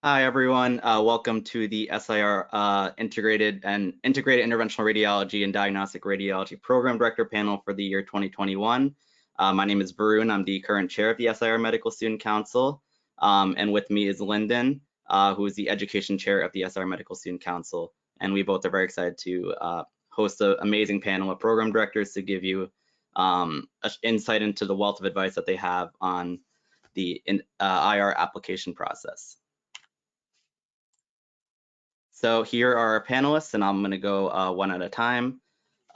Hi, everyone. Welcome to the SIR Integrated Interventional Radiology and Diagnostic Radiology Program Director panel for the year 2021. My name is Varun. I'm the current chair of the SIR Medical Student Council. And with me is Lynden, who is the education chair of the SIR Medical Student Council. And we both are very excited to host an amazing panel of program directors to give you insight into the wealth of advice that they have on the IR application process. So here are our panelists, and I'm going to go one at a time.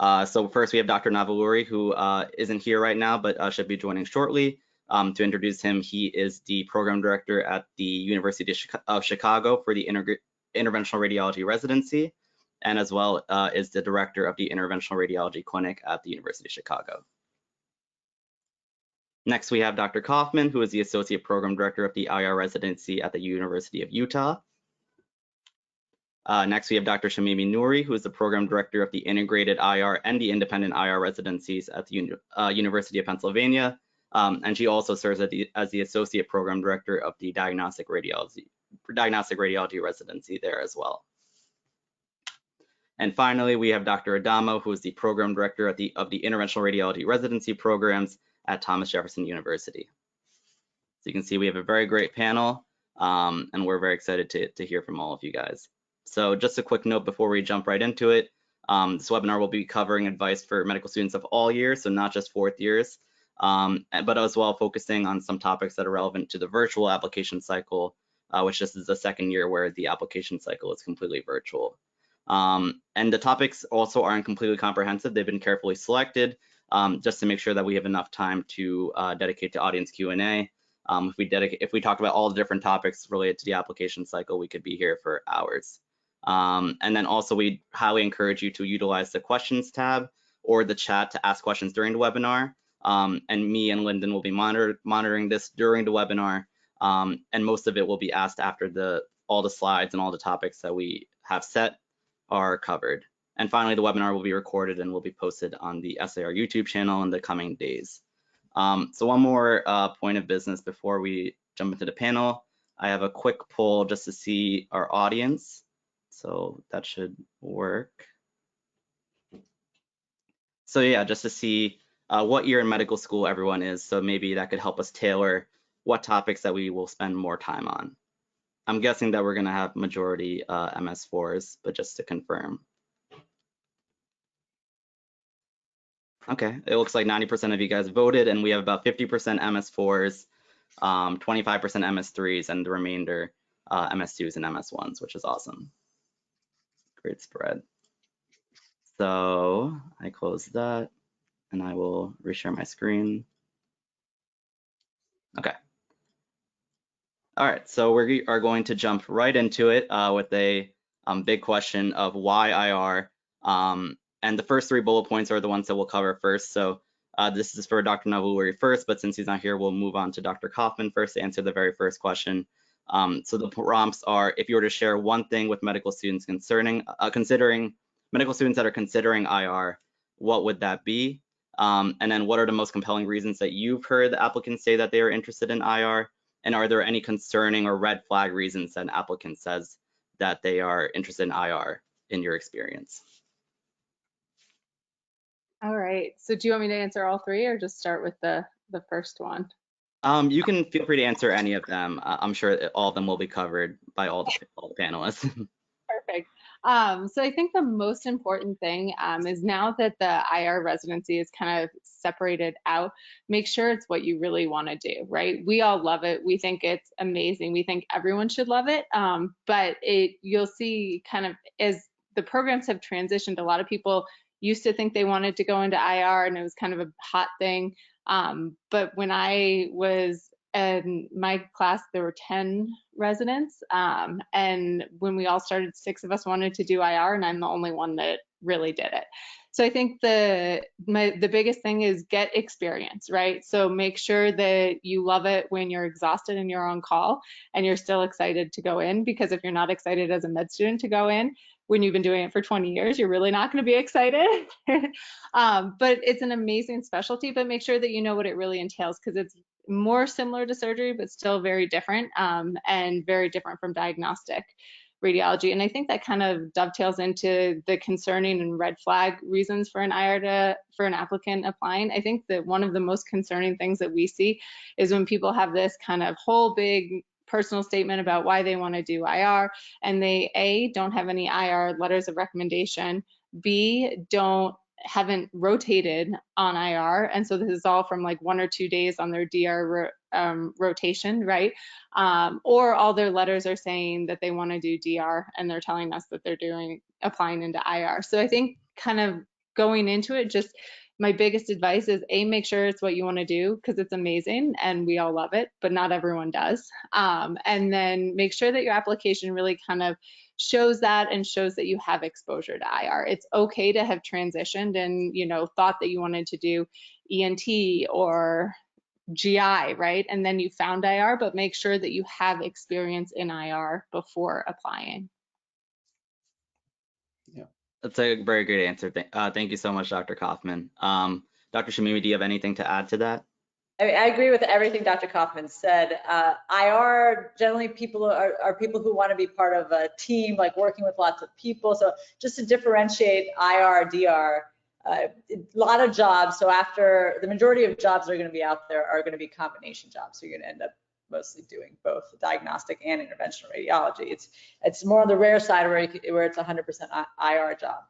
So first we have Dr. Navuluri, who isn't here right now, but should be joining shortly. To introduce him, he is the program director at the University of Chicago for the Interventional Radiology Residency, and as well is the director of the Interventional Radiology Clinic at the University of Chicago. Next, we have Dr. Kaufman, who is the associate program director of the IR Residency at the University of Utah. Next, we have Dr. Shamimi-Noori, who is the program director of the integrated IR and the independent IR residencies at the University of Pennsylvania. And she also serves as the associate program director of the diagnostic radiology residency there as well. And finally, we have Dr. Adamo, who is the program director of the interventional radiology residency programs at Thomas Jefferson University. So you can see we have a very great panel, and we're very excited to hear from all of you guys. So just a quick note before we jump right into it, this webinar will be covering advice for medical students of all years, so not just fourth years, but as well focusing on some topics that are relevant to the virtual application cycle, which this is the second year where the application cycle is completely virtual. And the topics also aren't completely comprehensive. They've been carefully selected just to make sure that we have enough time to dedicate to audience Q&A. If we talk about all the different topics related to the application cycle, we could be here for hours. And then also we highly encourage you to utilize the questions tab or the chat to ask questions during the webinar. And me and Lynden will be monitoring this during the webinar. And most of it will be asked after all the slides and all the topics that we have set are covered. And finally, the webinar will be recorded and will be posted on the SIR YouTube channel in the coming days. So one more point of business before we jump into the panel. I have a quick poll just to see our audience. So that should work. So yeah, just to see what year in medical school everyone is. So maybe that could help us tailor what topics that we will spend more time on. I'm guessing that we're going to have majority MS4s, but just to confirm. Okay, it looks like 90% of you guys voted, and we have about 50% MS4s, 25% MS3s, and the remainder MS2s and MS1s, which is awesome. Great spread. So I close that, and I will reshare my screen. Okay. All right, so we are going to jump right into it with a big question of why IR. And the first three bullet points are the ones that we'll cover first. So this is for Dr. Navuluri first, but since he's not here, we'll move on to Dr. Kaufman first to answer the very first question. So the prompts are, if you were to share one thing with medical students considering medical students that are considering IR, what would that be? And then what are the most compelling reasons that you've heard the applicants say that they are interested in IR? And are there any concerning or red flag reasons that an applicant says that they are interested in IR in your experience? All right, so do you want me to answer all three or just start with the first one? You can feel free to answer any of them. I'm sure all of them will be covered by all the panelists. Perfect. So I think the most important thing is now that the IR residency is kind of separated out, make sure it's what you really want to do, right? We all love it. We think it's amazing. We think everyone should love it. But you'll see kind of as the programs have transitioned, a lot of people used to think they wanted to go into IR and it was kind of a hot thing. But when I was in my class, there were 10 residents. And when we all started, 6 of us wanted to do IR, and I'm the only one that really did it. So I think the biggest thing is get experience, right? So make sure that you love it when you're exhausted and you're on call and you're still excited to go in, because if you're not excited as a med student to go in, when you've been doing it for 20 years, you're really not going to be excited. But it's an amazing specialty, but make sure that you know what it really entails, because more similar to surgery, but still very different, and very different from diagnostic radiology. And I think that kind of dovetails into the concerning and red flag reasons for an IR for an applicant applying. I think that one of the most concerning things that we see is when people have this kind of whole big personal statement about why they want to do IR, and they A, don't have any IR letters of recommendation, B, haven't rotated on IR, and so this is all from like 1 or 2 days on their DR rotation, right? Or all their letters are saying that they want to do DR, and they're telling us that they're applying into IR. So I think kind of going into it, just my biggest advice is A, make sure it's what you want to do, because it's amazing and we all love it, but not everyone does. And then make sure that your application really kind of shows that and shows that you have exposure to IR. It's okay to have transitioned and, you know, thought that you wanted to do ENT or GI, right? And then you found IR, but make sure that you have experience in IR before applying. Yeah, that's a very great answer. Thank you so much, Dr. Kaufman. Dr. Shamimi, do you have anything to add to that? I mean, I agree with everything Dr. Kaufman said. IR, generally people are people who want to be part of a team, like working with lots of people. So just to differentiate IR, DR, a lot of jobs. So after the majority of jobs that are going to be out there are going to be combination jobs. So you're going to end up mostly doing both diagnostic and interventional radiology. It's more on the rare side where it's 100% IR job.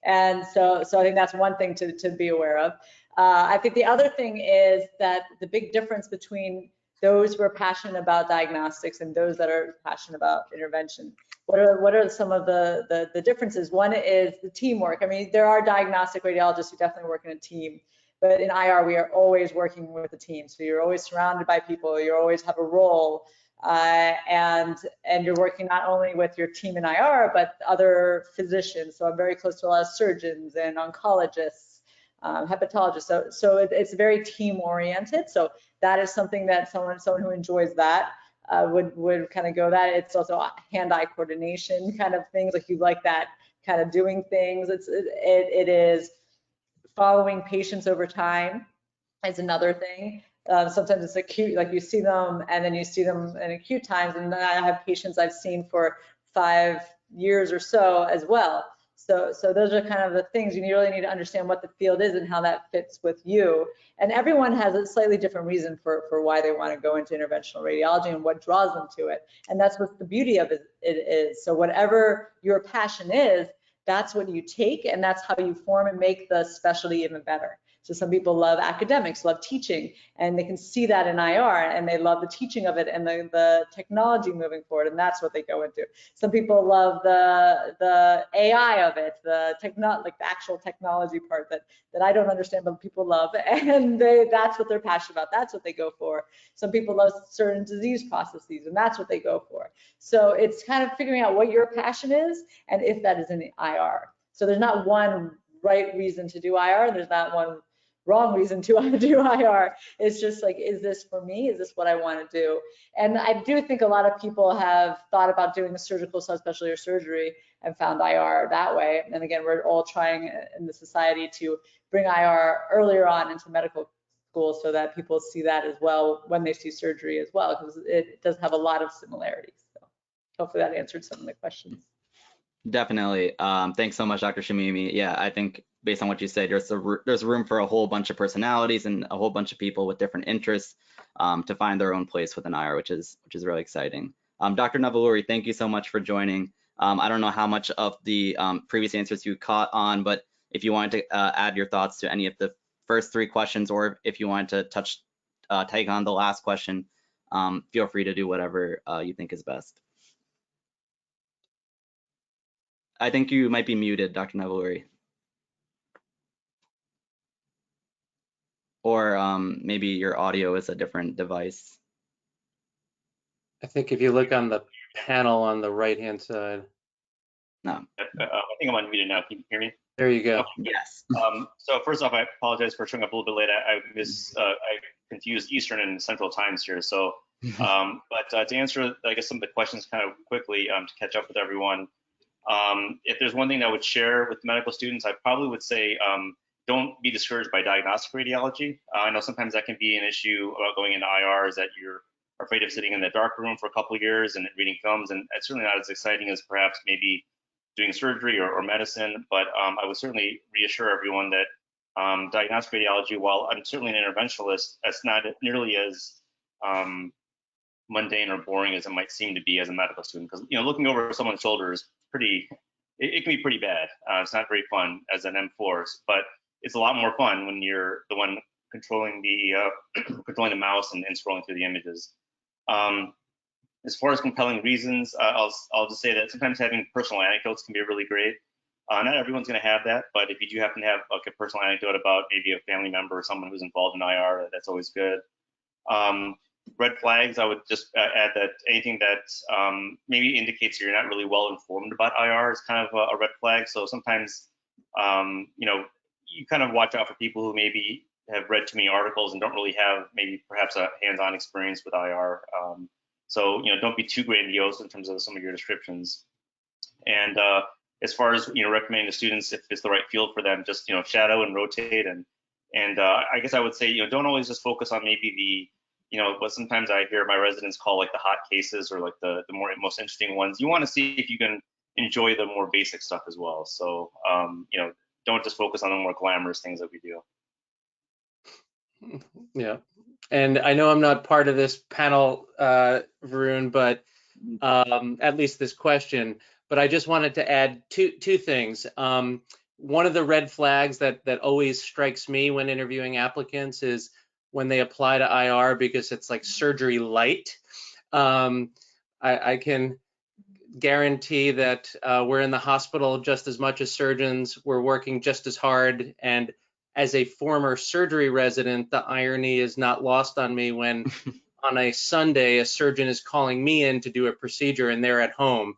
And so I think that's one thing to be aware of. I think the other thing is that the big difference between those who are passionate about diagnostics and those that are passionate about intervention. What are some of the differences? One is the teamwork. I mean, there are diagnostic radiologists who definitely work in a team, but in IR, we are always working with a team. So you're always surrounded by people, you always have a role, and you're working not only with your team in IR, but other physicians. So I'm very close to a lot of surgeons and oncologists, hepatologists. So it's very team oriented. So that is something that someone who enjoys that would kind of go that. It's also hand-eye coordination kind of things, like you like that kind of doing things. It is following patients over time is another thing. Sometimes it's acute, like you see them and then you see them in acute times, and I have patients I've seen for 5 years or so as well. So those are kind of the things you really need to understand what the field is and how that fits with you. And everyone has a slightly different reason for why they want to go into interventional radiology and what draws them to it. And that's what the beauty of it is. So whatever your passion is, that's what you take, and that's how you form and make the specialty even better. So some people love academics, love teaching, and they can see that in IR, and they love the teaching of it and the technology moving forward, and that's what they go into. Some people love the AI of it, like the actual technology part that I don't understand, but people love, and that's what they're passionate about. That's what they go for. Some people love certain disease processes, and that's what they go for. So it's kind of figuring out what your passion is, and if that is in IR. So there's not one right reason to do IR. There's not one wrong reason to do IR. It's just like, is this for me? Is this what I want to do? And I do think a lot of people have thought about doing a surgical subspecialty or surgery and found IR that way. And again, we're all trying in the society to bring IR earlier on into medical school so that people see that as well when they see surgery as well, because it does have a lot of similarities. So hopefully that answered some of the questions. Definitely. Thanks so much, Dr. Shamimi. Yeah, I think based on what you said, there's room for a whole bunch of personalities and a whole bunch of people with different interests to find their own place within IR, which is really exciting. Dr. Navuluri, thank you so much for joining. I don't know how much of the previous answers you caught on, but if you wanted to add your thoughts to any of the first 3 questions, or if you wanted to take on the last question, feel free to do whatever you think is best. I think you might be muted, Dr. Navuluri. Or maybe your audio is a different device. I think if you look on the panel on the right-hand side. No. I think I'm unmuted now. Can you hear me? There you go. Okay. Yes. So first off, I apologize for showing up a little bit late. I confused Eastern and Central times here. So, but to answer, I guess, some of the questions kind of quickly to catch up with everyone. If there's one thing I would share with medical students, I probably would say, don't be discouraged by diagnostic radiology. I know sometimes that can be an issue about going into IR, is that you're afraid of sitting in the dark room for a couple of years and reading films, and it's certainly not as exciting as perhaps maybe doing surgery or medicine. But I would certainly reassure everyone that diagnostic radiology, while I'm certainly an interventionalist, it's not nearly as mundane or boring as it might seem to be as a medical student. Because looking over someone's shoulder is it can be pretty bad. It's not very fun as an M4, but it's a lot more fun when you're the one controlling the mouse and scrolling through the images. As far as compelling reasons, I'll just say that sometimes having personal anecdotes can be really great. Not everyone's going to have that, but if you do happen to have like a personal anecdote about maybe a family member or someone who's involved in IR, that's always good. Red flags, I would just add that anything that maybe indicates you're not really well informed about IR is kind of a red flag. So sometimes, you kind of watch out for people who maybe have read too many articles and don't really have maybe perhaps a hands-on experience with IR. So don't be too grandiose in terms of some of your descriptions. And as far as recommending to students if it's the right field for them, just shadow and rotate. And I guess I would say don't always just focus on maybe the what sometimes I hear my residents call like the hot cases or like the most interesting ones. You want to see if you can enjoy the more basic stuff as well. So don't just focus on the more glamorous things that we do. Yeah, and I know I'm not part of this panel, Varun, but at least this question. But I just wanted to add two things. One of the red flags that always strikes me when interviewing applicants is when they apply to IR because it's like surgery light. I can guarantee that we're in the hospital just as much as surgeons. We're working just as hard. And as a former surgery resident, the irony is not lost on me when on a Sunday, a surgeon is calling me in to do a procedure and they're at home.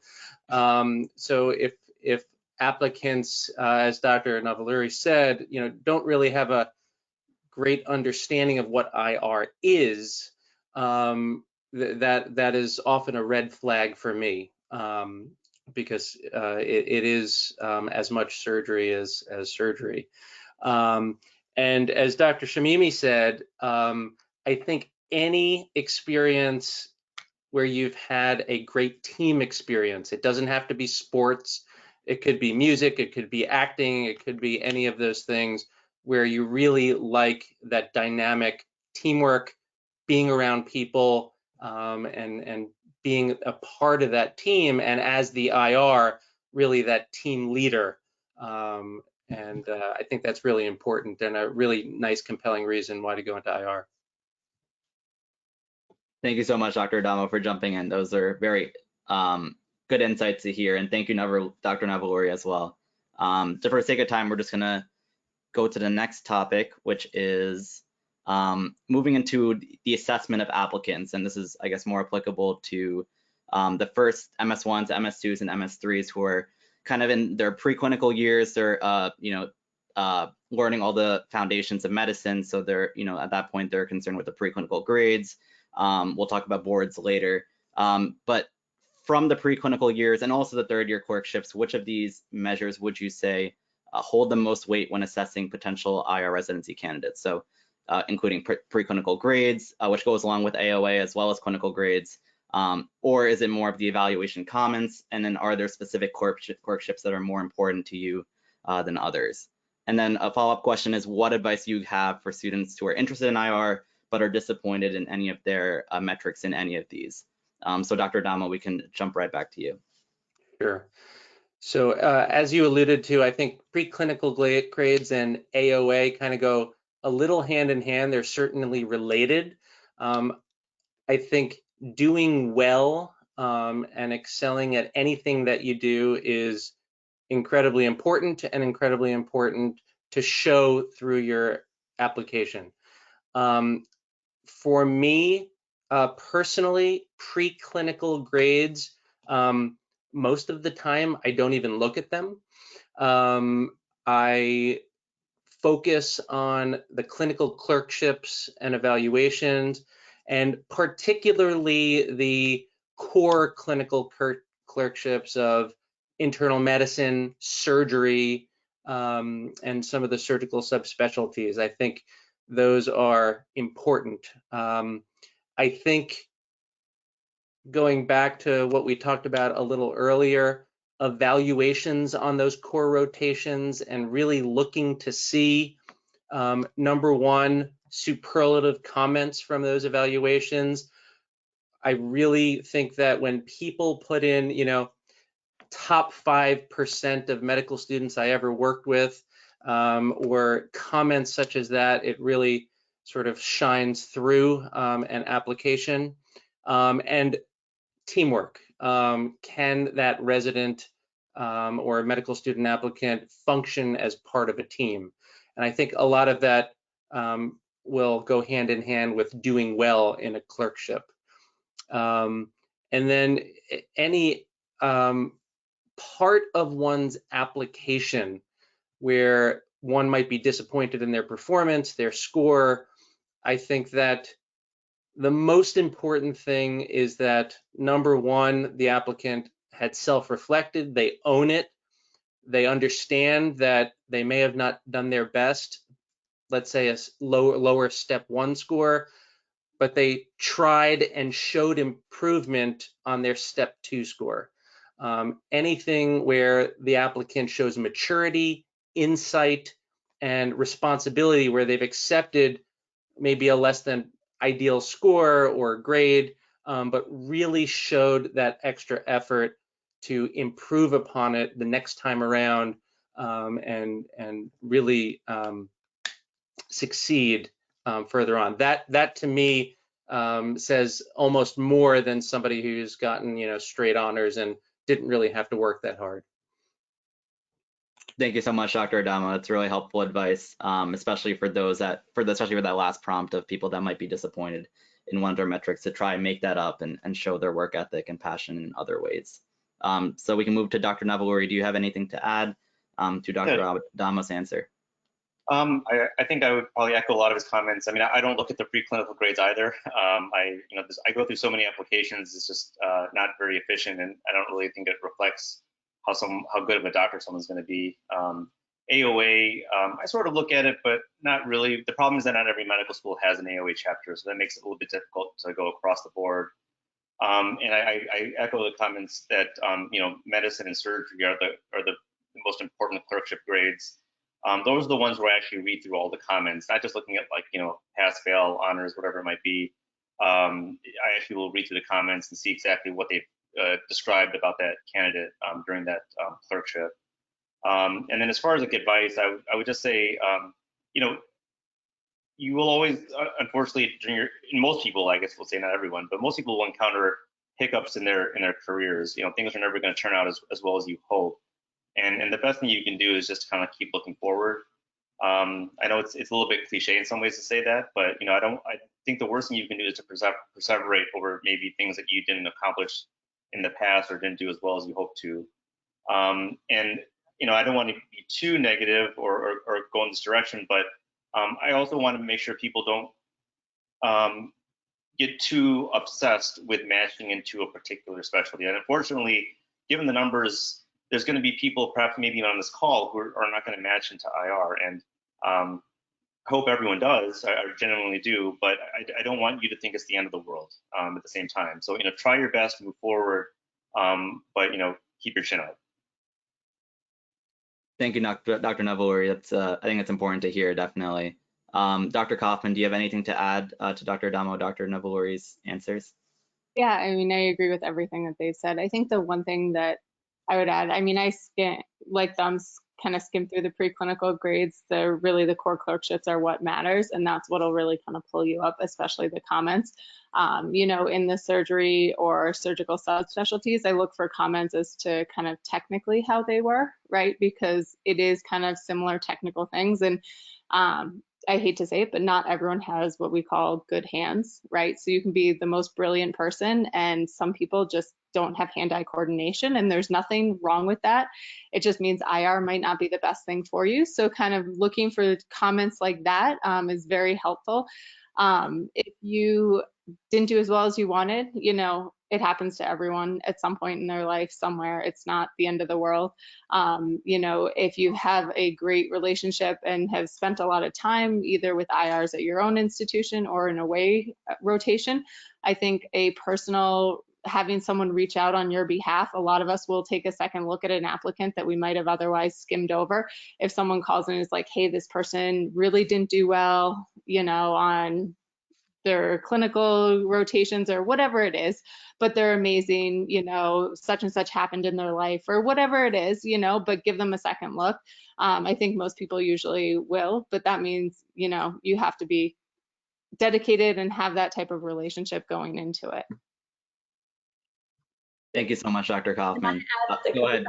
So if applicants, as Dr. Navuluri said, don't really have a great understanding of what IR is, that is often a red flag for me, because it is as much surgery as surgery. And as Dr. Shamimi said, I think any experience where you've had a great team experience, it doesn't have to be sports, it could be music, it could be acting, it could be any of those things, where you really like that dynamic teamwork, being around people, and being a part of that team, and as the IR, really that team leader. And I think that's really important and a really nice, compelling reason why to go into IR. Thank you so much, Dr. Adamo, for jumping in. Those are very good insights to hear, and thank you, Dr. Navuluri, as well. So for the sake of time, we're just gonna go to the next topic, which is moving into the assessment of applicants. And this is, I guess, more applicable to the first MS1s, MS2s, and MS3s who are kind of in their preclinical years. They're, learning all the foundations of medicine. So they're, at that point, they're concerned with the preclinical grades. We'll talk about boards later. But from the preclinical years and also the third year clerkships, which of these measures would you say hold the most weight when assessing potential IR residency candidates? So including preclinical grades, which goes along with AOA as well as clinical grades, or is it more of the evaluation comments? And then are there specific clerkships that are more important to you than others? And then a follow-up question is, what advice you have for students who are interested in IR but are disappointed in any of their metrics in any of these? So Dr. Adamo, we can jump right back to you. Sure. So as you alluded to, I think preclinical grades and AOA kind of go a little hand in hand. They're certainly related. I think doing well and excelling at anything that you do is incredibly important, and incredibly important to show through your application. For me, personally, preclinical grades, most of the time, I don't even look at them. I focus on the clinical clerkships and evaluations, and particularly the core clinical clerkships of internal medicine, surgery, and some of the surgical subspecialties. I think those are important. I think going back to what we talked about a little earlier, evaluations on those core rotations and really looking to see, number one, superlative comments from those evaluations. I really think that when people put in, top 5% of medical students I ever worked with, or comments such as that, it really sort of shines through an application. And teamwork. Can that resident or a medical student applicant function as part of a team? And I think a lot of that will go hand in hand with doing well in a clerkship. And then any part of one's application where one might be disappointed in their performance, their score, I think that the most important thing is that, number one, the applicant had self-reflected, they own it, they understand that they may have not done their best, let's say a lower step 1 score, but they tried and showed improvement on their step 2 score. Anything where the applicant shows maturity, insight, and responsibility, where they've accepted maybe a less than ideal score or grade, but really showed that extra effort to improve upon it the next time around, and really succeed further on. That to me says almost more than somebody who's gotten straight honors and didn't really have to work that hard. Thank you so much, Dr. Adamo. That's really helpful advice, especially for those especially for that last prompt of people that might be disappointed in one of their metrics, to try and make that up and show their work ethic and passion in other ways. So we can move to Dr. Navuluri. Do you have anything to add to Dr. Adamo's answer? I think I would probably echo a lot of his comments. I mean, I don't look at the preclinical grades either. I go through so many applications. It's just not very efficient, and I don't really think it reflects how good of a doctor someone's going to be. AOA, I sort of look at it, but not really. The problem is that not every medical school has an AOA chapter, so that makes it a little bit difficult to go across the board. And I echo the comments that medicine and surgery are the most important clerkship grades. Those are the ones where I actually read through all the comments, not just looking at pass, fail, honors, whatever it might be. I actually will read through the comments and see exactly what they've described about that candidate during that clerkship. And then as far as advice, I would just say, you will always, unfortunately, in most people, I guess we'll say not everyone, but most people will encounter hiccups in their careers. Things are never going to turn out as well as you hope. And the best thing you can do is just kind of keep looking forward. I know it's a little bit cliche in some ways to say that, but I think the worst thing you can do is to perseverate over maybe things that you didn't accomplish in the past or didn't do as well as you hoped to. And I don't want to be too negative or go in this direction, but I also want to make sure people don't get too obsessed with matching into a particular specialty. And unfortunately, given the numbers, there's going to be people perhaps maybe on this call who are not going to match into IR, and I hope everyone does. I genuinely do, but I don't want you to think it's the end of the world at the same time. So try your best, move forward, but keep your chin up. Thank you, Dr. Navuluri. I think it's important to hear, definitely. Dr. Kaufman, do you have anything to add to Dr. Adamo, Dr. Navuluri's answers? Yeah, I mean, I agree with everything that they've said. I think the one thing that I would add, I mean, I kind of skim through the preclinical grades. Really the core clerkships are what matters, and that's what'll really kind of pull you up, especially the comments. In the surgery or surgical subspecialties, I look for comments as to kind of technically how they were, right? Because it is kind of similar technical things, and I hate to say it, but not everyone has what we call good hands, right? So you can be the most brilliant person, and some people just don't have hand-eye coordination, and there's nothing wrong with that. It just means IR might not be the best thing for you. So kind of looking for comments like that is very helpful. If you didn't do as well as you wanted, you know, it happens to everyone at some point in their life somewhere. It's not the end of the world. You know, if you have a great relationship and have spent a lot of time either with IRs at your own institution or in away rotation, I think a personal, having someone reach out on your behalf, a lot of us will take a second look at an applicant that we might have otherwise skimmed over. If someone calls in and is like, hey, this person really didn't do well, you know, on their clinical rotations or whatever it is, but they're amazing, you know, such and such happened in their life or whatever it is, you know, but give them a second look. I think most people usually will, but that means, you know, you have to be dedicated and have that type of relationship going into it. Thank you so much, Dr. Kaufman. Go ahead.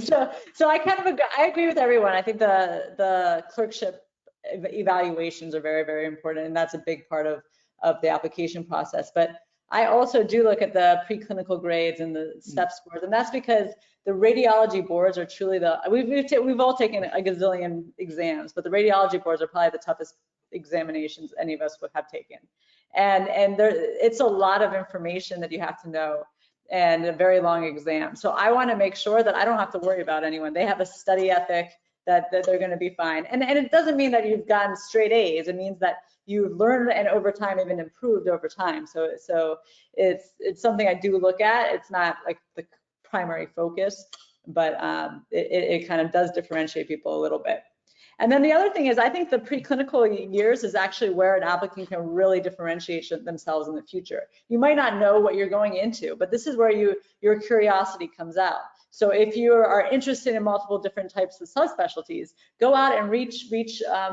So I kind of agree, I agree with everyone. I think the clerkship evaluations are very, very important, and that's a big part of the application process. But I also do look at the preclinical grades and the step scores, and that's because the radiology boards are truly we've all taken a gazillion exams, but the radiology boards are probably the toughest examinations any of us would have taken. And it's a lot of information that you have to know, and a very long exam. So I want to make sure that I don't have to worry about anyone. They have a study ethic that they're going to be fine. And it doesn't mean that you've gotten straight A's. It means that you've learned and over time even improved over time. So it's something I do look at. It's not like the primary focus, but it kind of does differentiate people a little bit. And then the other thing is, I think the preclinical years is actually where an applicant can really differentiate themselves in the future. You might not know what you're going into, but this is where your curiosity comes out. So if you are interested in multiple different types of subspecialties, go out and reach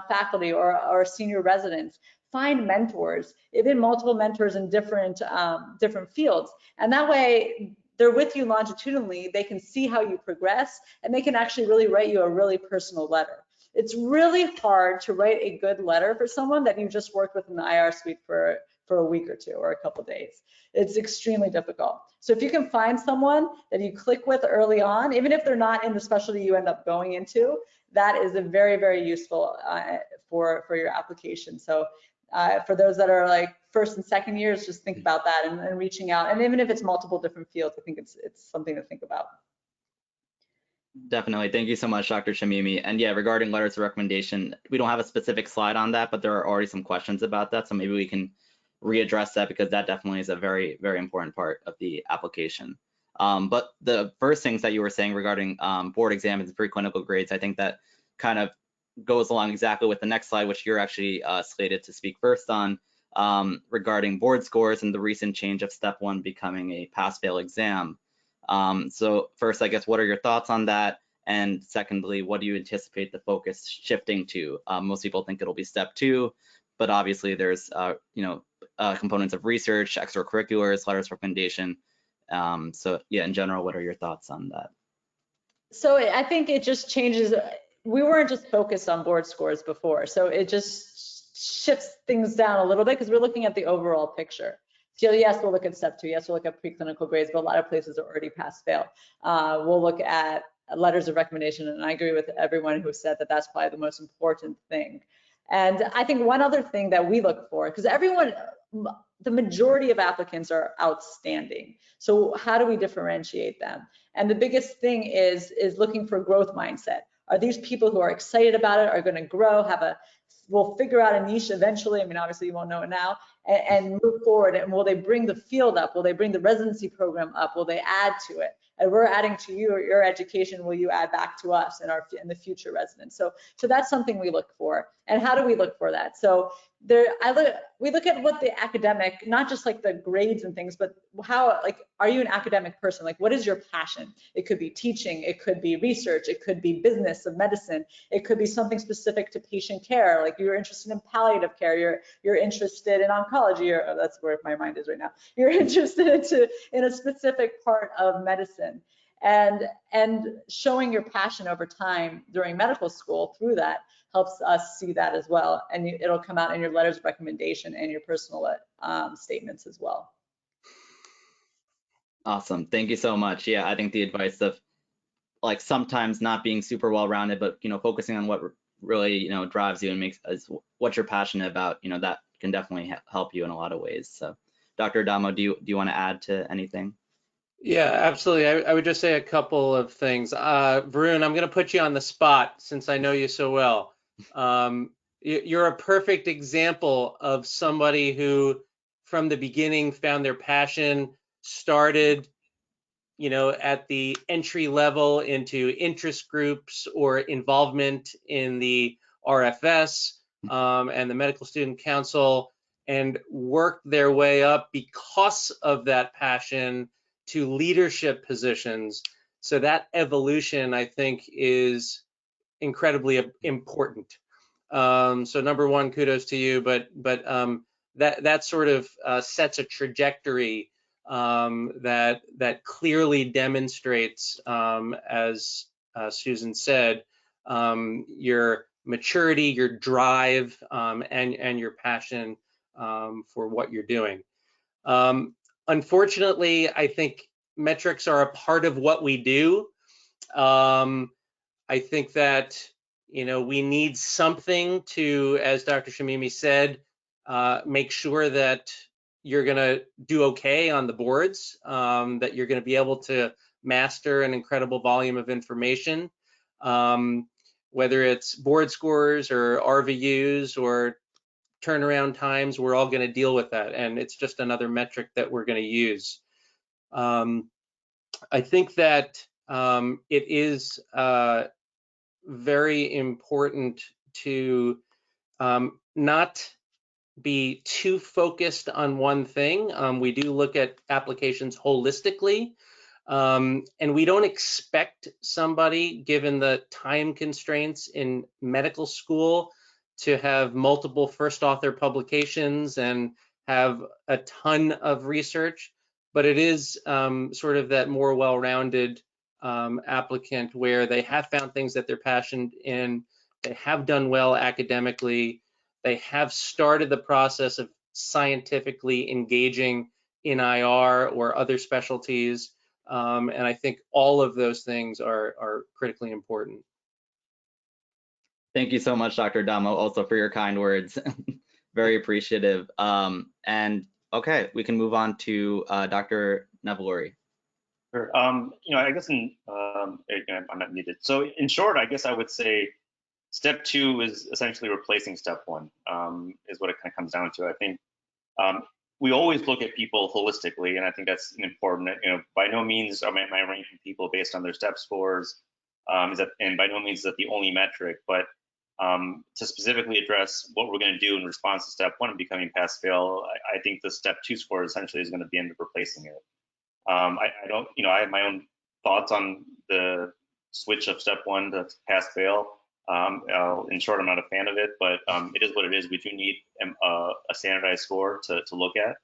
faculty or senior residents. Find mentors, even multiple mentors in different fields, and that way they're with you longitudinally. They can see how you progress, and they can actually really write you a really personal letter. It's really hard to write a good letter for someone that you just worked with in the IR suite for a week or two or a couple days. It's extremely difficult. So if you can find someone that you click with early on, even if they're not in the specialty you end up going into, that is a very, very useful for your application. So for those that are like first and second years, just think about that and reaching out. And even if it's multiple different fields, I think it's something to think about. Definitely. Thank you so much, Dr. Shamimi. And yeah, regarding letters of recommendation, we don't have a specific slide on that, but there are already some questions about that. So maybe we can readdress that, because that definitely is a very, very important part of the application. But the first things that you were saying regarding board exams and preclinical grades, I think that kind of goes along exactly with the next slide, which you're actually slated to speak first on, regarding board scores and the recent change of step 1 becoming a pass-fail exam. So first, I guess, what are your thoughts on that? And secondly, what do you anticipate the focus shifting to? Most people think it'll be step 2, but obviously there's components of research, extracurriculars, letters of recommendation. So yeah, in general, what are your thoughts on that? So I think it just changes. We weren't just focused on board scores before, so it just shifts things down a little bit because we're looking at the overall picture. So yes, we'll look at step 2. Yes, we'll look at preclinical grades, but a lot of places are already pass-fail. We'll look at letters of recommendation, and I agree with everyone who said that that's probably the most important thing. And I think one other thing that we look for, because the majority of applicants are outstanding. So how do we differentiate them? And the biggest thing is looking for growth mindset. Are these people who are excited about it, are going to grow, we'll figure out a niche eventually. I mean, obviously you won't know it now, and move forward. And will they bring the field up? Will they bring the residency program up? Will they add to it? And we're adding to you, your education, will you add back to us in the future residents? So that's something we look for. And how do we look for that? So we look at what the academic, not just like the grades and things, but how, like, are you an academic person? Like, what is your passion? It could be teaching, it could be research, it could be business of medicine, it could be something specific to patient care, like you're interested in palliative care, you're interested in oncology, or that's where my mind is right now. You're interested in a specific part of medicine. And showing your passion over time during medical school through that helps us see that as well. And it'll come out in your letters of recommendation and your personal statements as well. Awesome. Thank you so much. Yeah, I think the advice of like sometimes not being super well-rounded, but focusing on what really drives you and makes what you're passionate about, that can definitely help you in a lot of ways. So Dr. Adamo, do you want to add to anything? Yeah, absolutely. I would just say a couple of things. Varun, I'm going to put you on the spot since I know you so well. You're a perfect example of somebody who, from the beginning, found their passion, started, at the entry level into interest groups or involvement in the RFS and the Medical Student Council, and worked their way up because of that passion to leadership positions. So that evolution, I think, is incredibly important. So number one, kudos to you, but that sort of sets a trajectory that clearly demonstrates, as Susan said, your maturity, your drive, and your passion for what you're doing. Unfortunately, I think metrics are a part of what we do. I think that we need something to, as Dr. Shamimi said, make sure that you're going to do okay on the boards, that you're going to be able to master an incredible volume of information, whether it's board scores or RVUs or turnaround times. We're all going to deal with that, and it's just another metric that we're going to use. I think that it is very important to not be too focused on one thing. We do look at applications holistically, and we don't expect somebody, given the time constraints in medical school, to have multiple first author publications and have a ton of research, but it is sort of that more well-rounded applicant where they have found things that they're passionate in, they have done well academically, they have started the process of scientifically engaging in IR or other specialties, and I think all of those things are critically important. Thank you so much, Dr. Adamo, also for your kind words. Very appreciative. And okay, we can move on to Dr. Navuluri. Sure. I guess I'm not needed. So in short, I guess I would say step 2 is essentially replacing step 1, is what it kind of comes down to. I think we always look at people holistically, and I think that's important. By no means am I ranking people based on their step scores, and by no means is that the only metric, but to specifically address what we're going to do in response to step 1 and becoming pass-fail, I think the step 2 score essentially is going to be end up replacing it. I have my own thoughts on the switch of step 1 to pass-fail. In short, I'm not a fan of it, but it is what it is. We do need a standardized score to look at,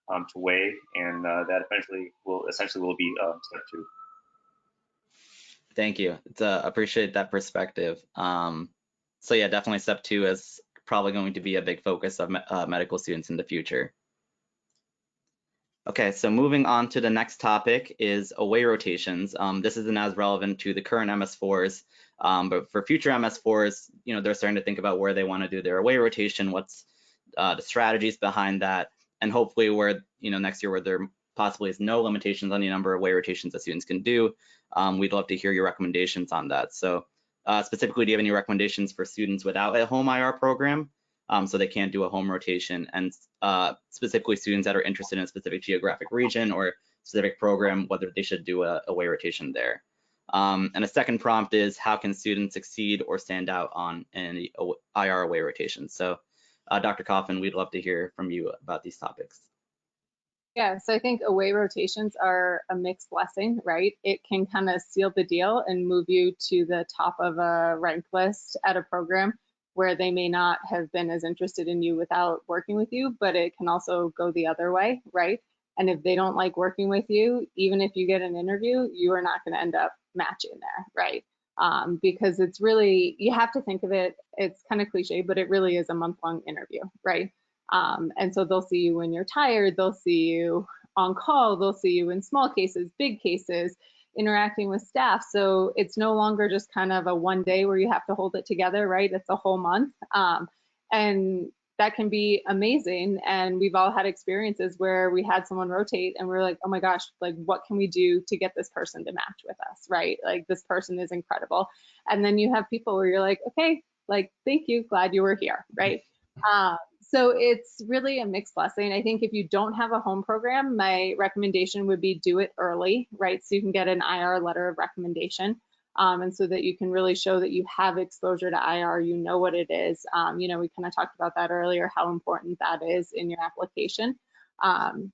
to weigh, and that eventually will be step 2. Thank you. Appreciate that perspective. So yeah, definitely step 2 is probably going to be a big focus of medical students in the future. Okay, so moving on to the next topic is away rotations. This isn't as relevant to the current MS4s, but for future MS4s, they're starting to think about where they want to do their away rotation, what's the strategies behind that, and hopefully where, next year where there possibly is no limitations on the number of away rotations that students can do. We'd love to hear your recommendations on that. So specifically, do you have any recommendations for students without a home IR program? So they can't do a home rotation, and specifically students that are interested in a specific geographic region or specific program, whether they should do a away rotation there. And a second prompt is, how can students succeed or stand out on an IR away rotation? So Dr. Kaufman, we'd love to hear from you about these topics. Yeah, so I think away rotations are a mixed blessing, right? It can kind of seal the deal and move you to the top of a ranked list at a program where they may not have been as interested in you without working with you, but it can also go the other way, right? And if they don't like working with you, even if you get an interview, you are not going to end up matching there, right? Because it's really, you have to think of it, it's kind of cliche, but it really is a month-long interview, right? And so they'll see you when you're tired, they'll see you on call, they'll see you in small cases, big cases, interacting with staff. So it's no longer just kind of a one day where you have to hold it together, right? It's a whole month. And that can be amazing. And we've all had experiences where we had someone rotate and we're like, oh my gosh, like what can we do to get this person to match with us, right? Like this person is incredible. And then you have people where you're like, okay, like, thank you, glad you were here, right? So it's really a mixed blessing. I think if you don't have a home program, my recommendation would be do it early, right? So you can get an IR letter of recommendation. And so that you can really show that you have exposure to IR, you know what it is. You know, we kind of talked about that earlier, how important that is in your application.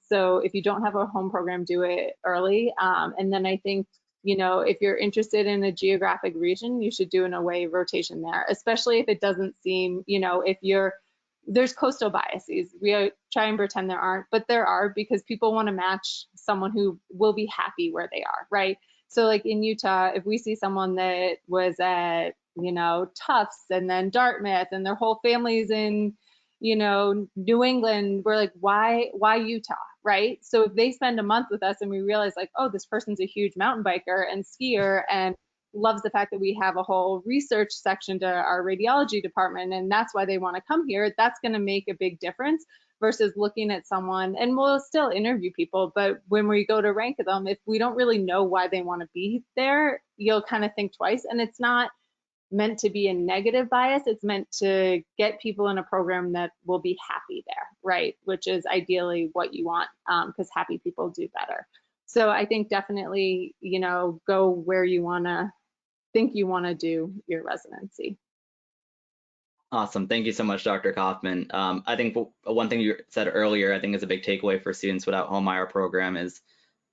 So if you don't have a home program, do it early. And then I think, you know, if you're interested in a geographic region, you should do an away rotation there, especially if it doesn't seem, you know, if there's coastal biases. We try and pretend there aren't, but there are, because people want to match someone who will be happy where they are, right? So like in Utah, if we see someone that was at, you know, Tufts and then Dartmouth and their whole family's in, you know, New England, we're like, why Utah, right? So if they spend a month with us and we realize like, oh, this person's a huge mountain biker and skier and loves the fact that we have a whole research section to our radiology department, and that's why they want to come here, that's going to make a big difference versus looking at someone, and we'll still interview people, but when we go to rank them, if we don't really know why they want to be there, you'll kind of think twice. And it's not meant to be a negative bias, it's meant to get people in a program that will be happy there, right? Which is ideally what you want, because happy people do better. So I think definitely, you know, go where you think you want to do your residency. Awesome. Thank you so much, Dr. Kaufman. I think one thing you said earlier, I think is a big takeaway for students without home IR program is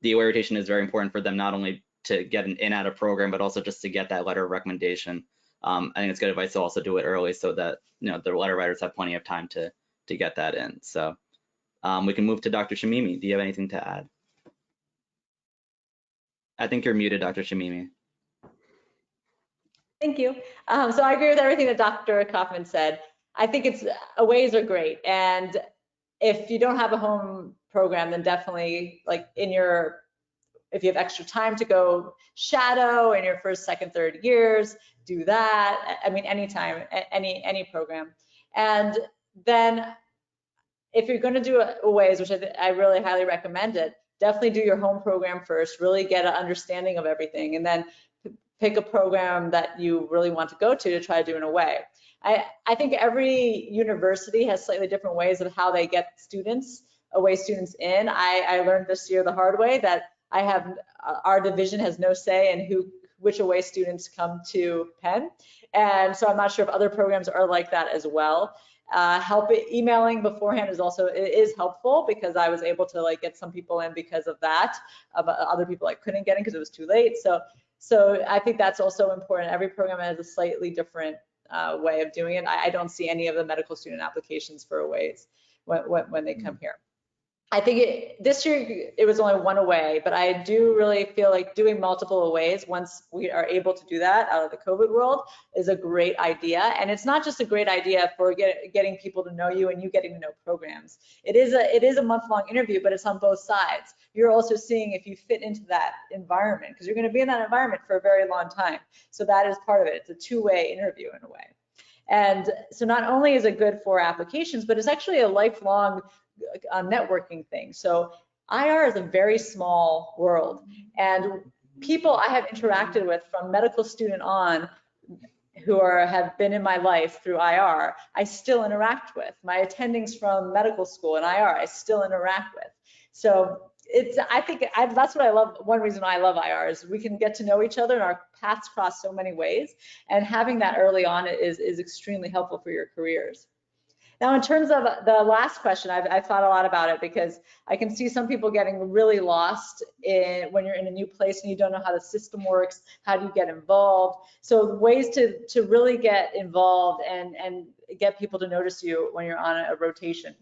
the away rotation is very important for them, not only to get an in out of program, but also just to get that letter of recommendation. I think it's good advice to also do it early so that, you know, the letter writers have plenty of time to get that in. So we can move to Dr. Shamimi. Do you have anything to add? I think you're muted, Dr. Shamimi. Thank you. So I agree with everything that Dr. Kaufman said. I think aways are great. And if you don't have a home program, then definitely like if you have extra time to go shadow in your first, second, third years, do that. I mean, anytime, any program. And then if you're going to do aways, which I really highly recommend it, definitely do your home program first, really get an understanding of everything, and then pick a program that you really want to go to try to do an away. I think every university has slightly different ways of how they get away students in. I learned this year the hard way that our division has no say in which away students come to Penn. And so I'm not sure if other programs are like that as well. Emailing beforehand is helpful, because I was able to like get some people in because of that. Other people I couldn't get in because it was too late. So I think that's also important. Every program has a slightly different way of doing it. I don't see any of the medical student applications for aways when they come here. I think this year it was only one away, but I do really feel like doing multiple aways once we are able to do that out of the COVID world is a great idea. And it's not just a great idea for getting people to know you and you getting to know programs. It is a month-long interview, but it's on both sides. You're also seeing if you fit into that environment, because you're going to be in that environment for a very long time. So that is part of it. It's a two-way interview in a way. And so not only is it good for applications, but it's actually a lifelong networking thing. So IR is a very small world, and people I have interacted with from medical student on who have been in my life through IR, I still interact with. My attendings from medical school and IR, I still interact with. So I think that's what I love. One reason I love IR is we can get to know each other and our paths cross so many ways, and having that early on is extremely helpful for your careers. Now, in terms of the last question, I've thought a lot about it, because I can see some people getting really lost when you're in a new place and you don't know how the system works. How do you get involved? So ways to really get involved and get people to notice you when you're on a rotation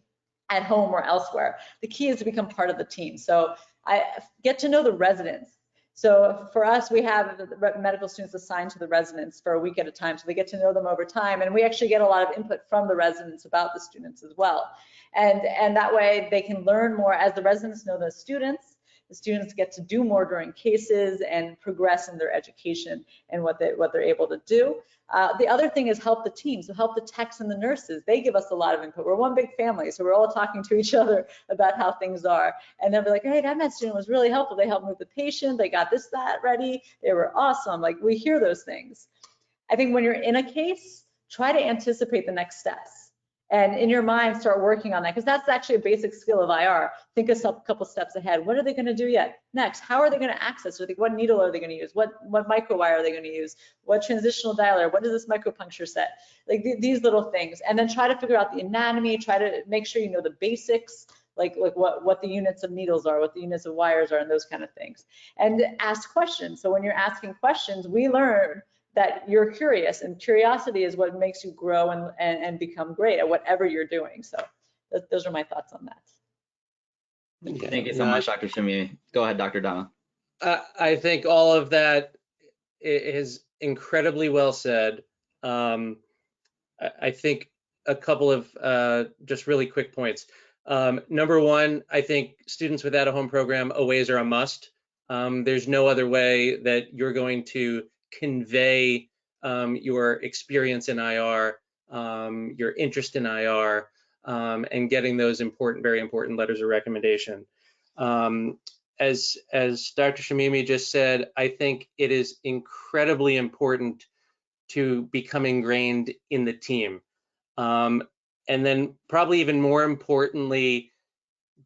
at home or elsewhere. The key is to become part of the team. So I get to know the residents. So for us, we have the medical students assigned to the residents for a week at a time, so they get to know them over time, and we actually get a lot of input from the residents about the students as well. And that way they can learn more as the residents know the students. the students get to do more during cases and progress in their education and what they're able to do. The other thing is help the team. So help the techs and the nurses. They give us a lot of input. We're one big family, so we're all talking to each other about how things are. And then we're like, hey, that med student was really helpful. They helped move the patient. They got this, that ready. They were awesome. Like, we hear those things. I think when you're in a case, try to anticipate the next steps. And in your mind, start working on that, because that's actually a basic skill of IR. Think a couple steps ahead. What are they going to do yet? Next, how are they going to access? What needle are they going to use? What microwire are they going to use? What transitional dialer? What does this micropuncture set? Like these little things. And then try to figure out the anatomy. Try to make sure you know the basics, like what the units of needles are, what the units of wires are, and those kind of things. And ask questions. So when you're asking questions, we learn that you're curious, and curiosity is what makes you grow and become great at whatever you're doing. So those are my thoughts on that. Okay. Thank you so much, Dr. Shamimi. Go ahead, Dr. Danda. I think all of that is incredibly well said. I think a couple of just really quick points. Number one, I think students without a home program, OAs are a must. There's no other way that you're going to convey your experience in IR, your interest in IR, and getting those very important letters of recommendation. As Dr. Shamimi just said, I think it is incredibly important to become ingrained in the team. And then probably even more importantly,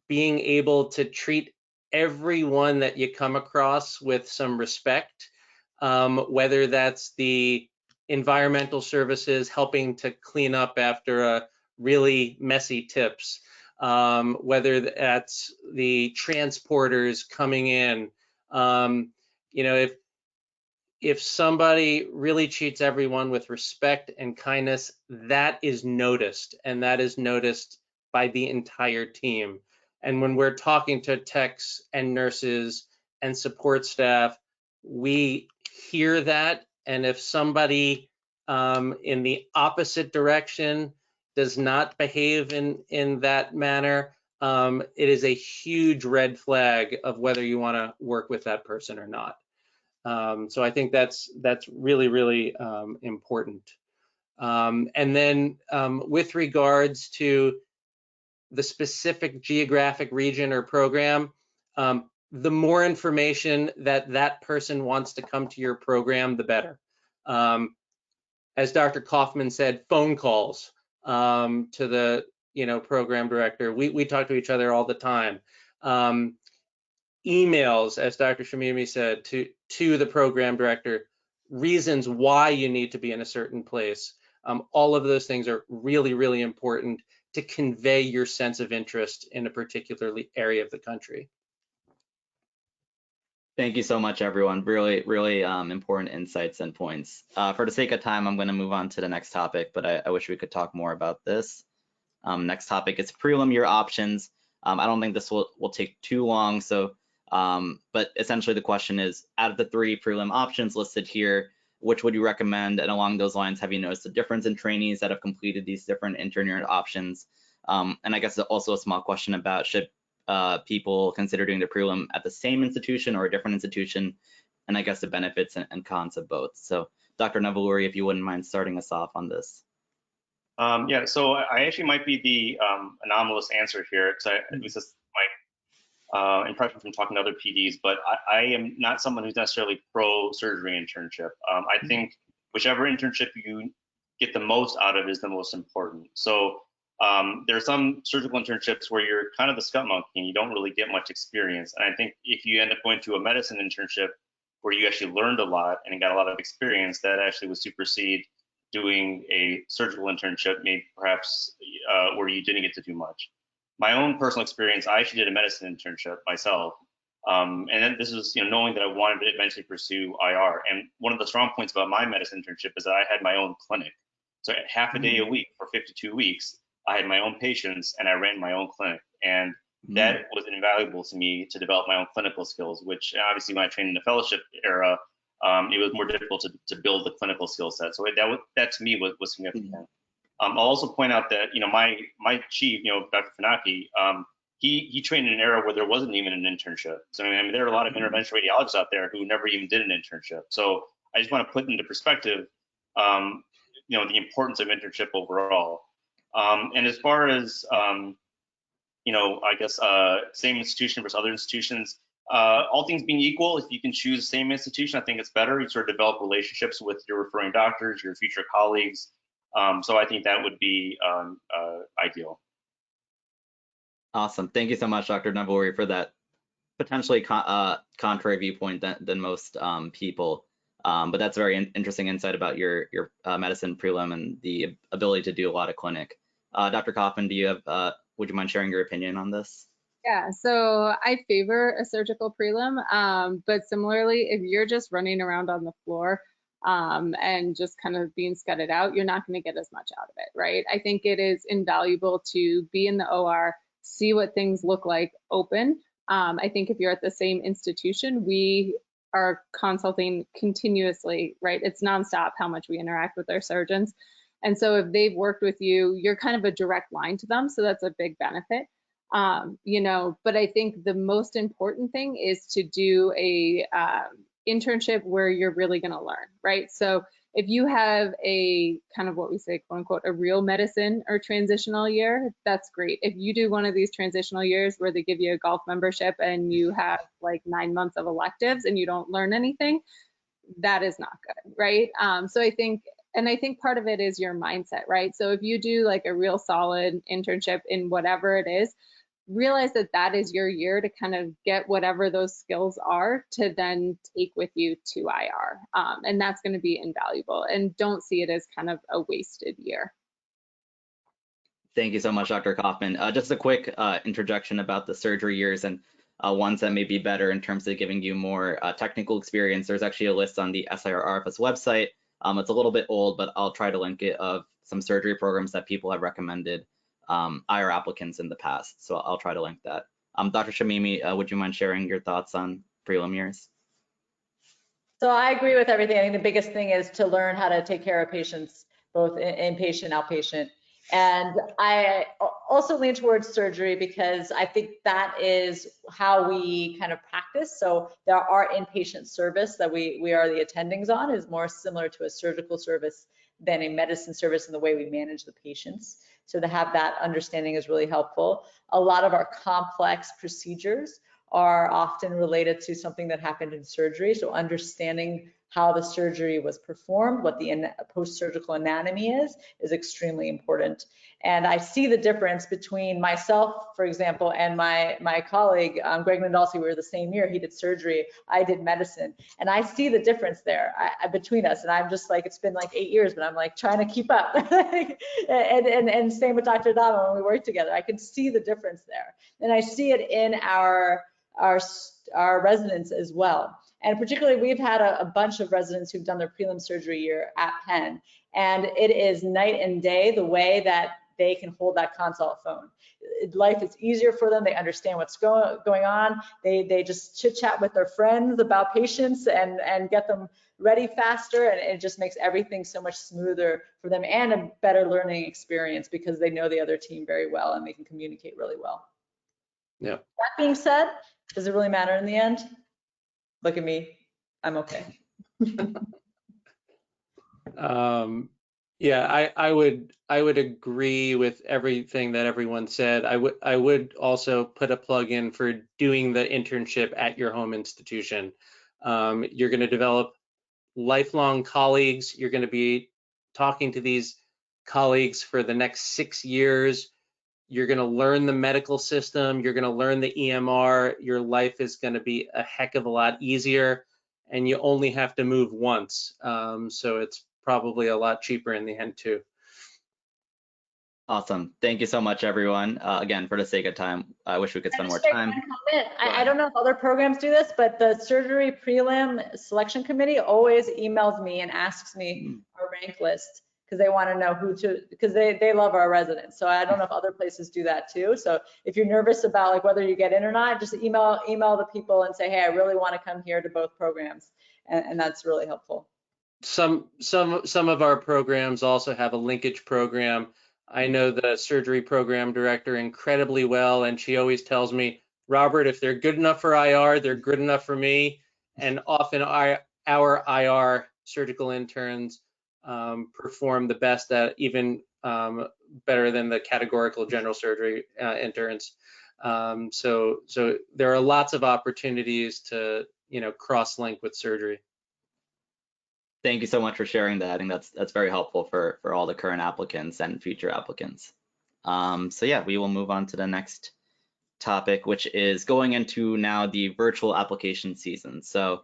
being able to treat everyone that you come across with some respect. Whether that's the environmental services helping to clean up after a really messy tips, whether that's the transporters coming in. You know, if somebody really treats everyone with respect and kindness, that is noticed, and that is noticed by the entire team. And when we're talking to techs and nurses and support staff, we hear that, and if somebody in the opposite direction does not behave in that manner, it is a huge red flag of whether you want to work with that person or not. So I think that's really, really important. And then with regards to the specific geographic region or program, the more information that person wants to come to your program, the better. As Dr. Kaufman said, phone calls to the program director. We talk to each other all the time. Emails, as Dr. Shamimi said, to the program director, reasons why you need to be in a certain place. All of those things are really, really important to convey your sense of interest in a particular area of the country. Thank you so much, everyone. Really, really important insights and points. For the sake of time, I'm going to move on to the next topic, but I wish we could talk more about this. Next topic is prelim year options. I don't think this will take too long. So, but essentially the question is, out of the 3 prelim options listed here, which would you recommend? And along those lines, have you noticed a difference in trainees that have completed these different intern year options? And I guess also a small question about should people consider doing the prelim at the same institution or a different institution, and I guess the benefits and cons of both. So Dr. Navuluri, if you wouldn't mind starting us off on this. Yeah, so I actually might be the anomalous answer here, because at least that's my impression from talking to other PDs, but I am not someone who's necessarily pro-surgery internship. I think whichever internship you get the most out of is the most important. So there are some surgical internships where you're kind of the scut monkey and you don't really get much experience. And I think if you end up going to a medicine internship where you actually learned a lot and got a lot of experience, that actually would supersede doing a surgical internship, maybe perhaps where you didn't get to do much. My own personal experience, I actually did a medicine internship myself. And then this is knowing that I wanted to eventually pursue IR. And one of the strong points about my medicine internship is that I had my own clinic. So half a day a week for 52 weeks, I had my own patients and I ran my own clinic. And that was invaluable to me to develop my own clinical skills, which obviously when I trained in the fellowship era, it was more difficult to build the clinical skill set. So that to me was significant. I'll also point out that my chief, Dr. Funaki, he trained in an era where there wasn't even an internship. So I mean, there are a lot of interventional radiologists out there who never even did an internship. So I just want to put into perspective, you know, the importance of internship overall. And as far as, you know, I guess same institution versus other institutions, all things being equal, if you can choose the same institution, I think it's better. You sort of develop relationships with your referring doctors, your future colleagues. So I think that would be ideal. Awesome. Thank you so much, Dr. Navuluri, for that potentially contrary viewpoint than most people. But that's very interesting insight about your medicine prelim and the ability to do a lot of clinic. Dr. Kaufman, do you have, would you mind sharing your opinion on this? Yeah, so I favor a surgical prelim, but similarly, if you're just running around on the floor and just kind of being scudded out, you're not going to get as much out of it, right? I think it is invaluable to be in the OR, see what things look like open. I think if you're at the same institution, we are consulting continuously, right? It's nonstop how much we interact with our surgeons. And so if they've worked with you, you're kind of a direct line to them. So that's a big benefit. You know, but I think the most important thing is to do a internship where you're really going to learn, right? So if you have a kind of what we say, quote unquote, a real medicine or transitional year, that's great. If you do one of these transitional years where they give you a golf membership and you have like 9 months of electives and you don't learn anything, that is not good, right? So I think part of it is your mindset, right? So if you do like a real solid internship in whatever it is, realize that that is your year to kind of get whatever those skills are to then take with you to IR. And that's going to be invaluable, and don't see it as kind of a wasted year. Thank you so much, Dr. Kaufman. Just a quick interjection about the surgery years and ones that may be better in terms of giving you more technical experience. There's actually a list on the SIR RFS website. It's a little bit old, but I'll try to link it of some surgery programs that people have recommended IR applicants in the past. So I'll try to link that. Dr. Shamimi, would you mind sharing your thoughts on prelim years? So I agree with everything. I think the biggest thing is to learn how to take care of patients, both inpatient, outpatient. And I also lean towards surgery because I think that is how we kind of practice. So there are inpatient service that we are the attendings on is more similar to a surgical service than a medicine service in the way we manage the patients. So to have that understanding is really helpful. A lot of our complex procedures are often related to something that happened in surgery. So understanding how the surgery was performed, what the post-surgical anatomy is extremely important. And I see the difference between myself, for example, and my colleague, Greg Nadolski. We were the same year. He did surgery, I did medicine. And I see the difference there between us. And I'm just like, it's been like 8 years, but I'm like trying to keep up. and same with Dr. Adamo when we work together. I can see the difference there. And I see it in our residents as well. And particularly, we've had a bunch of residents who've done their prelim surgery year at Penn. And it is night and day the way that they can hold that consult phone. Life is easier for them. They understand what's going on. They just chit chat with their friends about patients and get them ready faster. And it just makes everything so much smoother for them and a better learning experience because they know the other team very well and they can communicate really well. Yeah. That being said, does it really matter in the end? Look at me, I'm okay. Yeah, I would agree with everything that everyone said. I would also put a plug in for doing the internship at your home institution. You're going to develop lifelong colleagues. You're going to be talking to these colleagues for the next 6 years. You're going to learn the medical system. You're going to learn the EMR. Your life is going to be a heck of a lot easier, and you only have to move once. So it's probably a lot cheaper in the end too. Awesome. Thank you so much, everyone. Again, for the sake of time, I wish we could spend more time. I don't know if other programs do this, but the surgery prelim selection committee always emails me and asks me our rank list because they want to know who to, because they love our residents. So I don't know if other places do that too. So if you're nervous about like whether you get in or not, just email the people and say, hey, I really want to come here to both programs. And that's really helpful. Some of our programs also have a linkage program. I know the surgery program director incredibly well, and she always tells me, Robert, if they're good enough for IR, they're good enough for me. And often our IR surgical interns perform the best at even better than the categorical general surgery interns. So there are lots of opportunities to, cross-link with surgery. Thank you so much for sharing that. I think that's very helpful for all the current applicants and future applicants. So yeah, we will move on to the next topic, which is going into now the virtual application season. So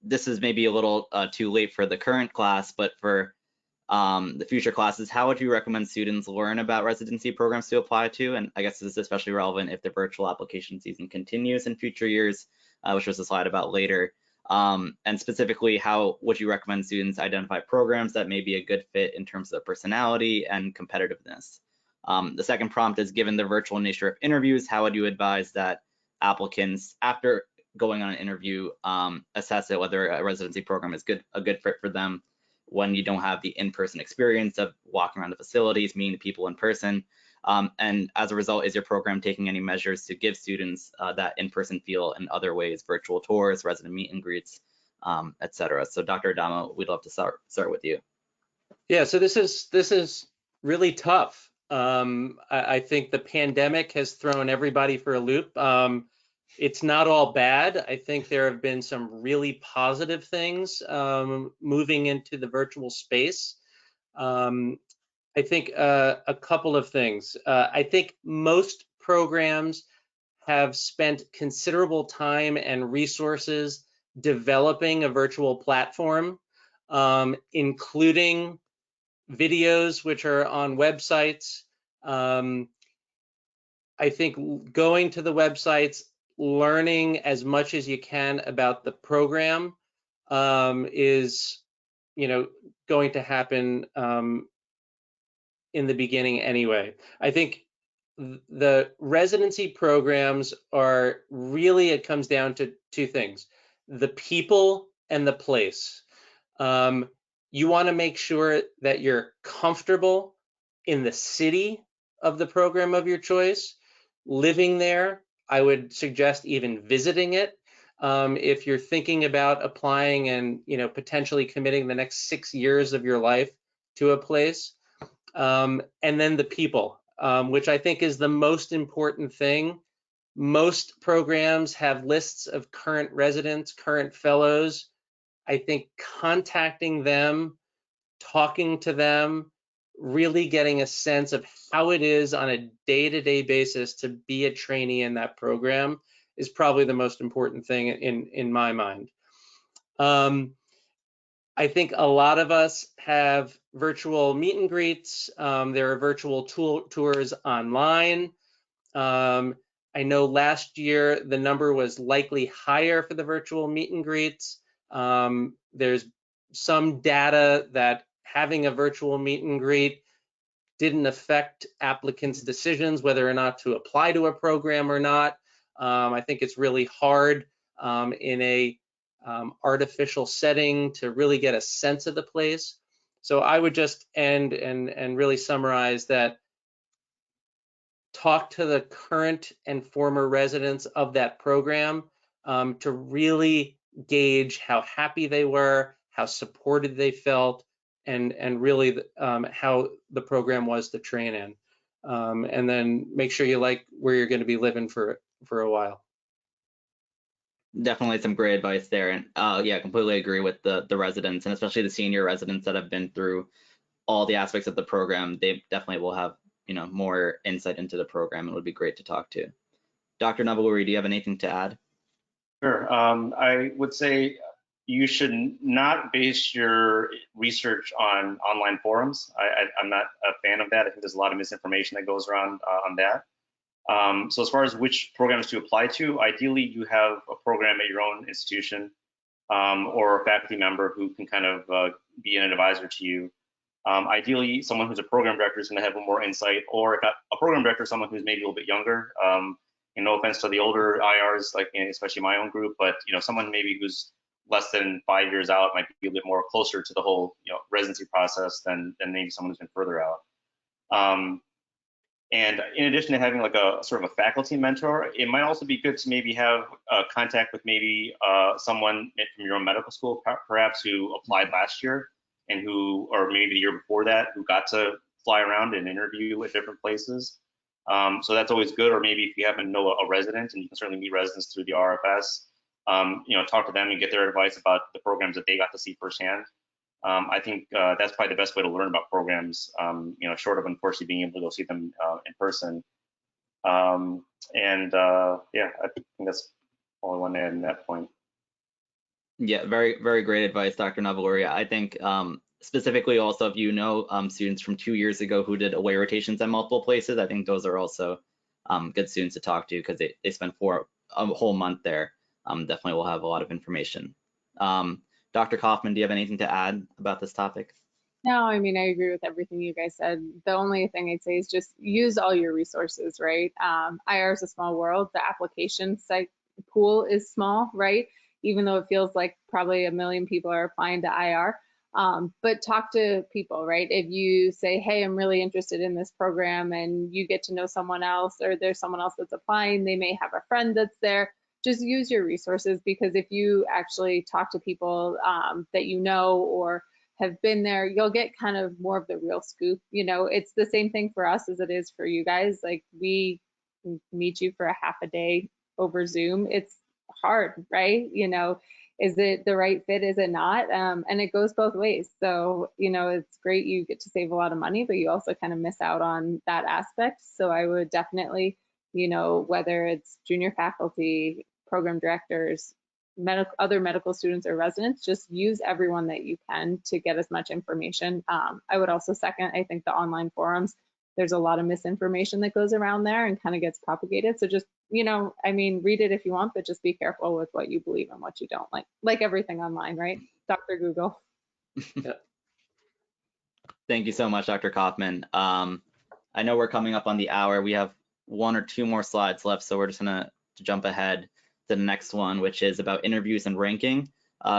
this is maybe a little too late for the current class, but for the future classes, how would you recommend students learn about residency programs to apply to? And I guess this is especially relevant if the virtual application season continues in future years, which was a slide about later. And specifically, how would you recommend students identify programs that may be a good fit in terms of personality and competitiveness? The second prompt is, given the virtual nature of interviews, how would you advise that applicants, after going on an interview, assess it whether a residency program is a good fit for them when you don't have the in-person experience of walking around the facilities, meeting people in person? And as a result, is your program taking any measures to give students that in-person feel in other ways, virtual tours, resident meet and greets, et cetera? So Dr. Adamo, we'd love to start with you. Yeah, so this is really tough. I think the pandemic has thrown everybody for a loop. It's not all bad. I think there have been some really positive things moving into the virtual space. I think a couple of things. I think most programs have spent considerable time and resources developing a virtual platform, including videos which are on websites. I think going to the websites, learning as much as you can about the program is, going to happen in the beginning anyway. I think the residency programs are really, it comes down to two things: the people and the place. You want to make sure that you're comfortable in the city of the program of your choice, living there. I would suggest even visiting it. If you're thinking about applying and potentially committing the next 6 years of your life to a place. And then the people, which I think is the most important thing. Most programs have lists of current residents, current fellows. I think contacting them, talking to them, really getting a sense of how it is on a day-to-day basis to be a trainee in that program is probably the most important thing in my mind. I think a lot of us have virtual meet and greets. There are virtual tours online. I know last year the number was likely higher for the virtual meet and greets. There's some data that having a virtual meet and greet didn't affect applicants' decisions whether or not to apply to a program or not. I think it's really hard in a artificial setting to really get a sense of the place. So I would just end and really summarize that: talk to the current and former residents of that program to really gauge how happy they were, how supported they felt, and really how the program was to train in. And then make sure you like where you're going to be living for a while. Definitely some great advice there. And yeah, completely agree with the residents, and especially the senior residents that have been through all the aspects of the program. They definitely will have more insight into the program. It would be great to talk to. Dr. Navuluri, do you have anything to add? Sure. I would say you should not base your research on online forums. I'm not a fan of that. I think there's a lot of misinformation that goes around on that. So as far as which programs to apply to, ideally you have a program at your own institution or a faculty member who can kind of be an advisor to you. Ideally, someone who's a program director is going to have more insight, or a program director, someone who's maybe a little bit younger. And no offense to the older IRs, like especially my own group, but someone maybe who's less than 5 years out might be a bit more closer to the whole residency process than maybe someone who's been further out. And in addition to having like a sort of a faculty mentor, it might also be good to maybe have contact with maybe someone from your own medical school, perhaps who applied last year and who, or maybe the year before that, who got to fly around and interview at different places. So that's always good. Or maybe if you happen to know a resident, and you can certainly meet residents through the RFS, talk to them and get their advice about the programs that they got to see firsthand. I think that's probably the best way to learn about programs, short of unfortunately being able to go see them in person. Yeah, I think that's all I want to add in that point. Yeah, very, very great advice, Dr. Navuluri. I think specifically also if you know students from 2 years ago who did away rotations at multiple places, I think those are also good students to talk to because they spent a whole month there. Definitely will have a lot of information. Dr. Kaufman, do you have anything to add about this topic? No, I mean, I agree with everything you guys said. The only thing I'd say is just use all your resources, right? IR is a small world. The application site pool is small, right? Even though it feels like probably 1 million people are applying to IR. But talk to people, right? If you say, hey, I'm really interested in this program, and you get to know someone else, or there's someone else that's applying, they may have a friend that's there. Just use your resources, because if you actually talk to people that you know or have been there, you'll get kind of more of the real scoop. It's the same thing for us as it is for you guys. Like, we meet you for a half a day over Zoom. It's hard, right? Is it the right fit? Is it not? And it goes both ways. So, it's great you get to save a lot of money, but you also kind of miss out on that aspect. So I would definitely, whether it's junior faculty, program directors, other medical students or residents, just use everyone that you can to get as much information. I would also second, I think the online forums, there's a lot of misinformation that goes around there and kind of gets propagated. So just, read it if you want, but just be careful with what you believe and what you don't like everything online, right? Dr. Google. Yeah. Thank you so much, Dr. Kaufman. I know we're coming up on the hour. We have 1 or 2 more slides left, so we're just gonna jump ahead to the next one, which is about interviews and ranking.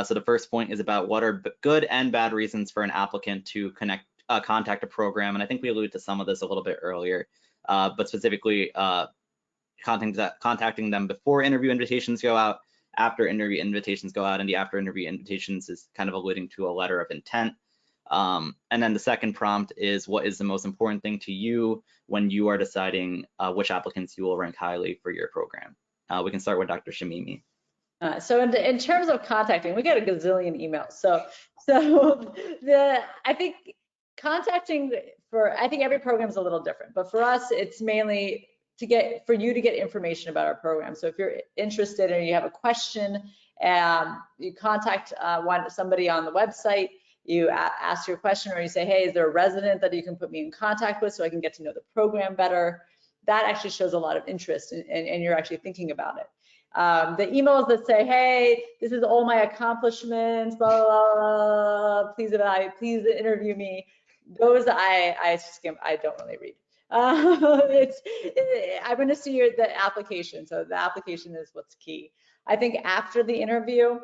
So the first point is about what are good and bad reasons for an applicant to contact a program. And I think we alluded to some of this a little bit earlier, but specifically contacting them before interview invitations go out, after interview invitations go out, and the after interview invitations is kind of alluding to a letter of intent. And then the second prompt is, what is the most important thing to you when you are deciding which applicants you will rank highly for your program? We can start with Dr. Shamimi. So in terms of contacting, we get a gazillion emails. So I think contacting I think every program is a little different, but for us, it's mainly for you to get information about our program. So if you're interested and you have a question, you contact somebody on the website, you ask your question, or you say, hey, is there a resident that you can put me in contact with so I can get to know the program better? That actually shows a lot of interest, and you're actually thinking about it. The emails that say, hey, this is all my accomplishments, blah, blah, blah, please interview me, those I skim, I don't really read. I'm going to see the application. So the application is what's key. I think after the interview,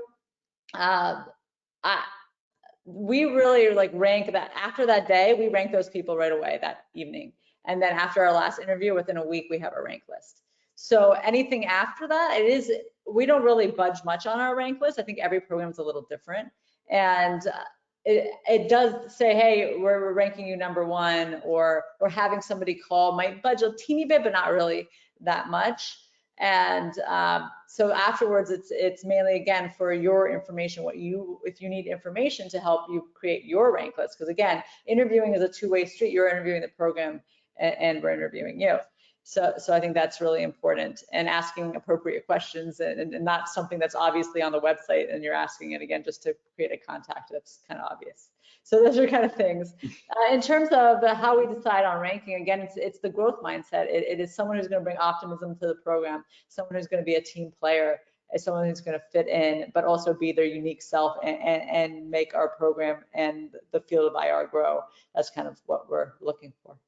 we really rank that. After that day, we rank those people right away that evening. And then after our last interview, within a week, we have a rank list. So anything after that, we don't really budge much on our rank list. I think every program is a little different. And it does say, hey, we're ranking you #1, or having somebody call might budge a teeny bit, but not really that much. And so afterwards, it's mainly, again, for your information, if you need information to help you create your rank list. Because again, interviewing is a two-way street. You're interviewing the program, and we're interviewing you. So I think that's really important, and asking appropriate questions, and not something that's obviously on the website and you're asking it again just to create a contact that's kind of obvious. So those are kind of things. In terms of how we decide on ranking, again, it's the growth mindset. It is someone who's going to bring optimism to the program, someone who's going to be a team player, someone who's going to fit in, but also be their unique self and make our program and the field of IR grow. That's kind of what we're looking for.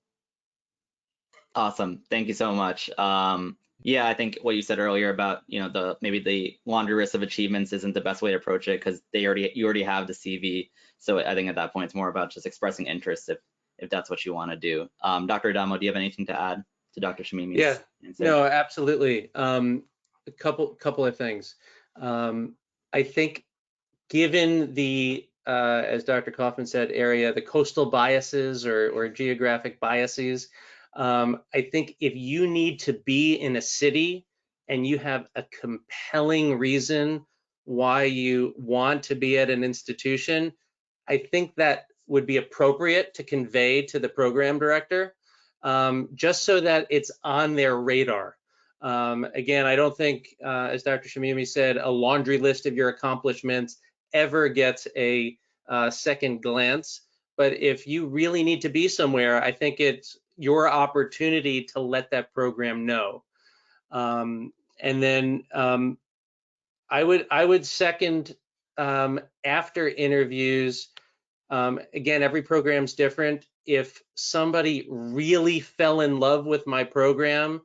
Awesome. Thank you so much. Yeah, I think what you said earlier about, maybe the laundry list of achievements isn't the best way to approach it, because you already have the CV. So I think at that point, it's more about just expressing interest if if that's what you want to do. Dr. Adamo, do you have anything to add to Dr. Shamimi's Yeah, answer? no, absolutely. A couple of things. I think given the, as Dr. Kaufman said, area, the coastal biases or geographic biases, I think if you need to be in a city and you have a compelling reason why you want to be at an institution, I think that would be appropriate to convey to the program director, just so that it's on their radar. Again, I don't think, as Dr. Shamimi said, a laundry list of your accomplishments ever gets a second glance. But if you really need to be somewhere, I think it's your opportunity to let that program know. And then I would second, after interviews, again, every program's different. If somebody really fell in love with my program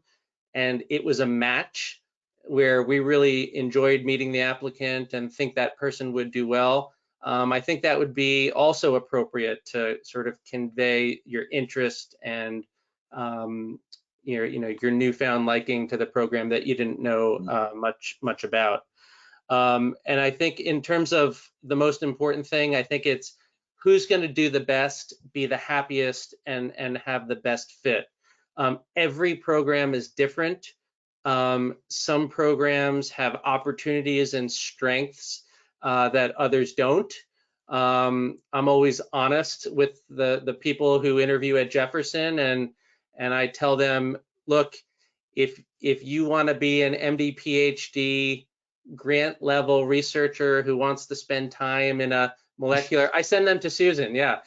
and it was a match where we really enjoyed meeting the applicant and think that person would do well, I think that would be also appropriate to sort of convey your interest and your newfound liking to the program that you didn't know much about. And I think in terms of the most important thing, I think it's who's going to do the best, be the happiest, and have the best fit. Every program is different. Some programs have opportunities and strengths that others don't. I'm always honest with the people who interview at Jefferson, and I tell them, look, if you want to be an MD, PhD, grant level researcher who wants to spend time in a molecular, I send them to Susan, yeah.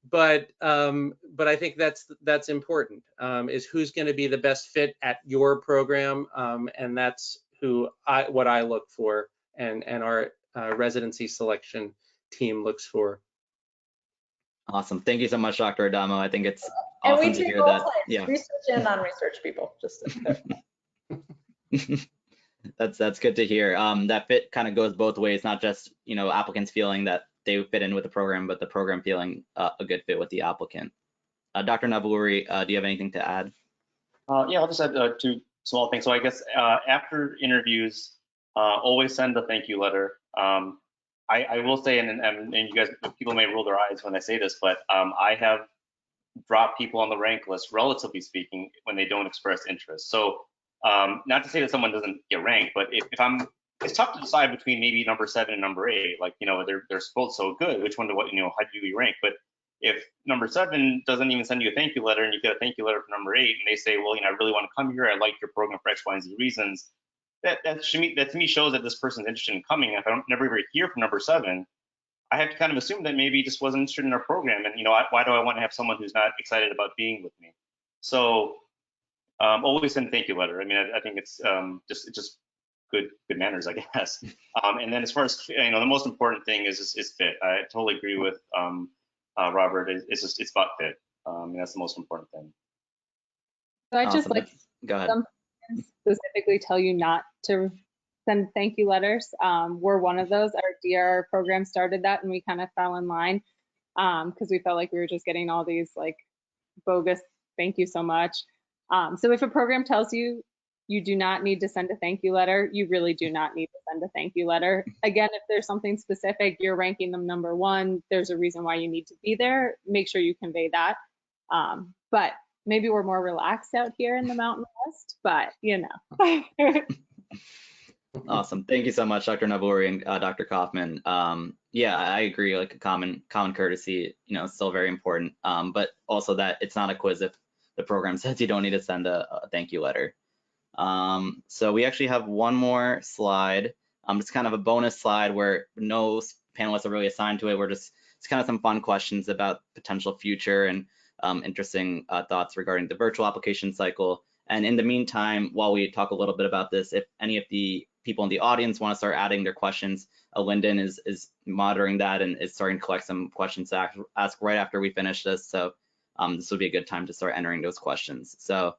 But I think that's important, is who's going to be the best fit at your program, and that's what I look for, and our residency selection team looks for. Awesome. Thank you so much, Dr. Adamo. I think it's awesome to hear that. Yeah. Research and non-research people, just That's good to hear. That fit kind of goes both ways, not just applicants feeling that they fit in with the program, but the program feeling a good fit with the applicant. Dr. Navuluri, do you have anything to add? Yeah, I'll just add two small things. So I guess after interviews, always send a thank you letter. I will say, and you guys, people may roll their eyes when I say this, but I have dropped people on the rank list, relatively speaking, when they don't express interest. So not to say that someone doesn't get ranked, but if it's tough to decide between maybe number 7 and number 8. Like, they're both so good. Which one how do you rank? But if number 7 doesn't even send you a thank you letter, and you get a thank you letter for number 8, and they say, well, I really want to come here. I like your program for X, Y, and Z reasons. That to me shows that this person's interested in coming. If I don't never ever hear from number 7, I have to kind of assume that maybe he just wasn't interested in our program. And why do I want to have someone who's not excited about being with me? So always send a thank you letter. I mean, I think it's just good manners, I guess. And then as far as the most important thing is fit. I totally agree with Robert. It's about fit. And that's the most important thing. So I just Awesome. Go ahead. Some specifically tell you not to send thank you letters. We're one of those. Our DR program started that, and we kind of fell in line because we felt like we were just getting all these like bogus thank you so much. So if a program tells you you do not need to send a thank you letter, you really do not need to send a thank you letter. Again, if there's something specific, you're ranking them number 1, there's a reason why you need to be there. Make sure you convey that. But maybe we're more relaxed out here in the Mountain West, but Awesome. Thank you so much, Dr. Navuluri and Dr. Kaufman. Yeah, I agree. Like a common courtesy, is still very important. But also that it's not a quiz if the program says you don't need to send a thank you letter. So we actually have one more slide. It's kind of a bonus slide where no panelists are really assigned to it. It's kind of some fun questions about potential future and interesting thoughts regarding the virtual application cycle. And in the meantime, while we talk a little bit about this, if any of the people in the audience want to start adding their questions, Lynden is monitoring that and is starting to collect some questions to ask right after we finish this. So this would be a good time to start entering those questions. So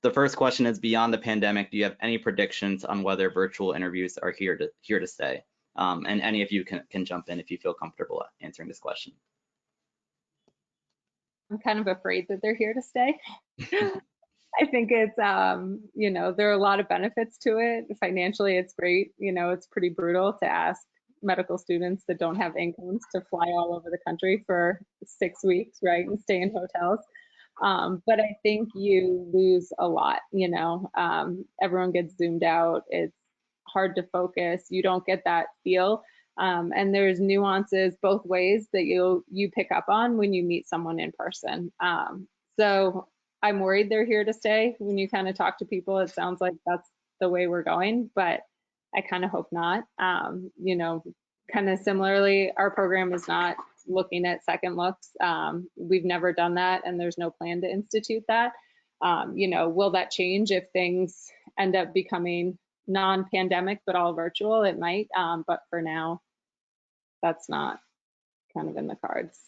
the first question is, beyond the pandemic, do you have any predictions on whether virtual interviews are here to stay? And any of you can jump in if you feel comfortable answering this question. I'm kind of afraid that they're here to stay. I think it's, you know, there are a lot of benefits to it. Financially, it's great. You know, it's pretty brutal to ask medical students that don't have incomes to fly all over the country for 6 weeks, right, and stay in hotels. But I think you lose a lot, you know. Everyone gets zoomed out. It's hard to focus. You don't get that feel. And there's nuances both ways that you pick up on when you meet someone in person. So I'm worried they're here to stay. When you kind of talk to people, it sounds like that's the way we're going, but I kind of hope not. You know, kind of similarly, our program is not looking at second looks. We've never done that, and there's no plan to institute that. You know, will that change if things end up becoming non-pandemic but all virtual? It might, but for now, that's not kind of in the cards.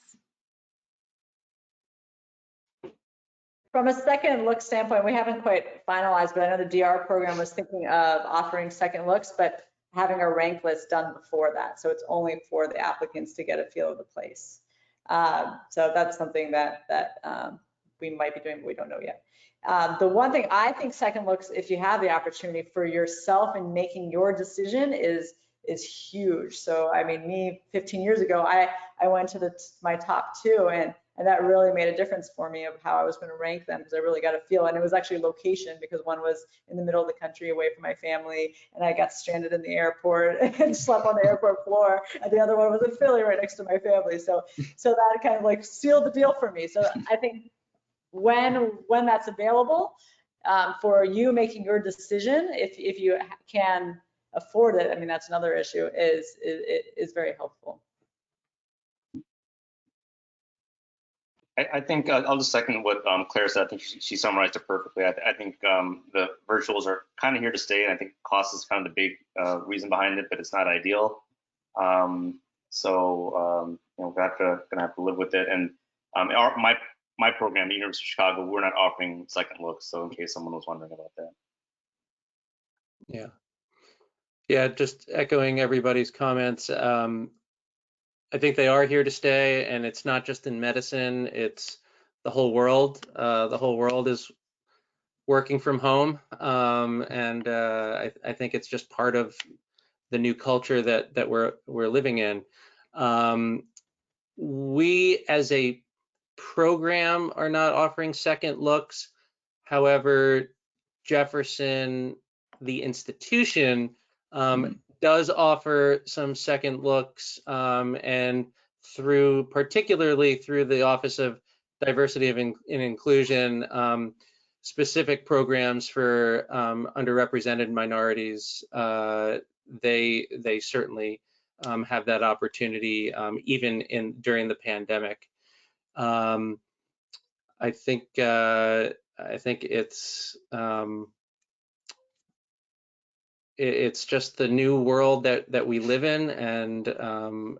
From a second look standpoint, we haven't quite finalized, but I know the DR program was thinking of offering second looks, but having a rank list done before that. So it's only for the applicants to get a feel of the place. So that's something that we might be doing, but we don't know yet. The one thing I think second looks, if you have the opportunity for yourself in making your decision, is huge. So I mean, me 15 years ago, I went to my top 2, and that really made a difference for me of how I was going to rank them, because I really got a feel. And it was actually location, because one was in the middle of the country away from my family, and I got stranded in the airport and slept on the airport floor. And the other one was in Philly, right next to my family. So that kind of like sealed the deal for me. So I think when that's available for you making your decision, if you can afford it, I mean, that's another issue, is very helpful. I think I'll just second what Claire said. I think she summarized it perfectly. I think the virtuals are kind of here to stay, and I think cost is kind of the big reason behind it, but it's not ideal. You know, we're gonna have to live with it. And my program, the University of Chicago, we're not offering second looks. So in case someone was wondering about that. Yeah, just echoing everybody's comments. I think they are here to stay, and it's not just in medicine, it's the whole world. The whole world is working from home, and I think it's just part of the new culture that we're living in. We as a program are not offering second looks. However, Jefferson, the institution, does offer some second looks, and particularly through the Office of Diversity and Inclusion, specific programs for underrepresented minorities. They certainly have that opportunity, even during the pandemic. I think it's just the new world that we live in, and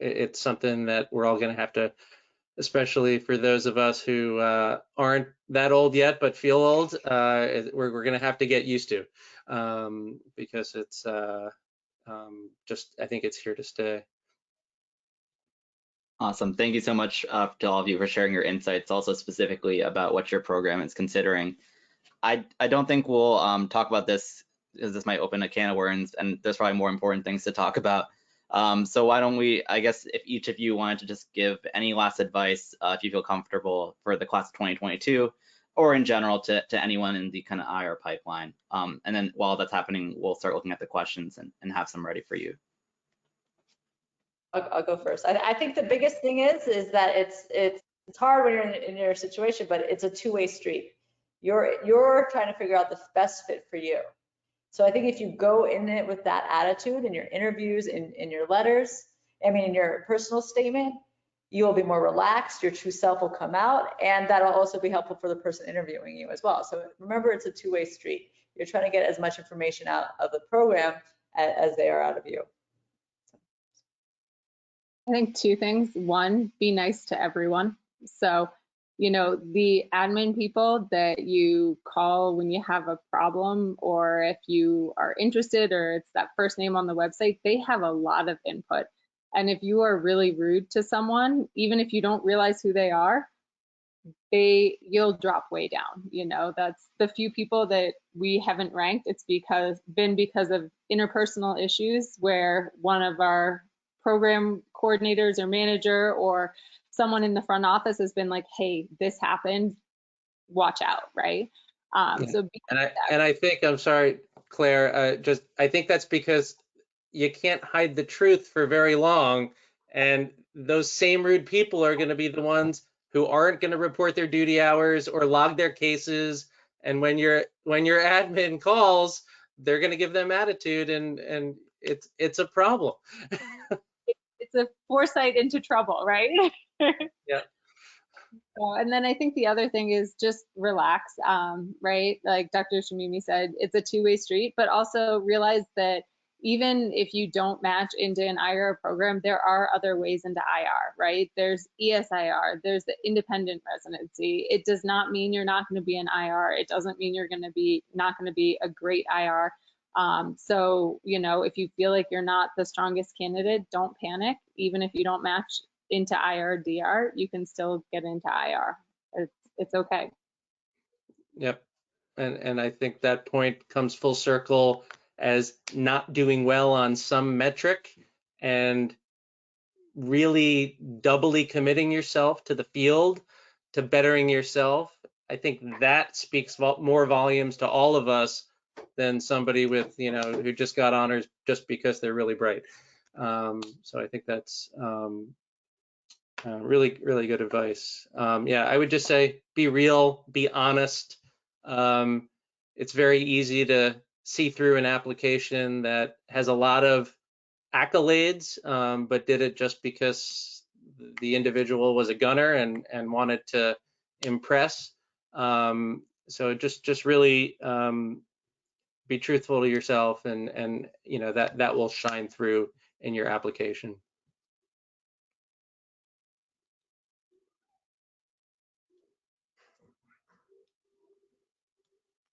it's something that we're all going to have to, especially for those of us who aren't that old yet but feel old, we're going to have to get used to, because it's I think it's here to stay. Awesome. Thank you so much to all of you for sharing your insights, also specifically about what your program is considering. I don't think we'll talk about this, because this might open a can of worms, and there's probably more important things to talk about. So why don't we, I guess, if each of you wanted to just give any last advice, if you feel comfortable, for the class of 2022, or in general to anyone in the kind of IR pipeline. And then while that's happening, we'll start looking at the questions and have some ready for you. I'll go first. I think the biggest thing is that it's hard when you're in your situation, but it's a two-way street. You're trying to figure out the best fit for you. So I think if you go in it with that attitude in your interviews, in your letters, I mean, in your personal statement, you will be more relaxed, your true self will come out, and that'll also be helpful for the person interviewing you as well. So remember, it's a two-way street. You're trying to get as much information out of the program as they are out of you. I think two things. One, be nice to everyone. So, you know, the admin people that you call when you have a problem, or if you are interested, or it's that first name on the website, they have a lot of input. And if you are really rude to someone, even if you don't realize who they are, you'll drop way down. You know, that's the few people that we haven't ranked. It's because of interpersonal issues where one of our program coordinators or manager or someone in the front office has been like, hey, this happened, watch out, right? So I think, I'm sorry, Claire, I think that's because you can't hide the truth for very long, and those same rude people are going to be the ones who aren't going to report their duty hours or log their cases, and when your admin calls, they're going to give them attitude, and it's a problem. it's a foresight into trouble, right? Yeah. And then I think the other thing is just relax, right? Like Dr. Shamimi said, it's a two-way street, but also realize that even if you don't match into an IR program, there are other ways into IR, right? There's ESIR, there's the independent residency. It does not mean you're not going to be an IR. It doesn't mean you're going to be not going to be a great IR. So, you know, if you feel like you're not the strongest candidate, don't panic. Even if you don't match into IR DR, you can still get into IR. It's okay. Yep. And I think that point comes full circle as not doing well on some metric and really doubly committing yourself to the field, to bettering yourself. I think that speaks more volumes to all of us than somebody with, you know, who just got honors just because they're really bright. So I think that's really, really good advice. Yeah, I would just say be real, be honest. It's very easy to see through an application that has a lot of accolades, but did it just because the individual was a gunner and wanted to impress. So just really be truthful to yourself, and you know that will shine through in your application.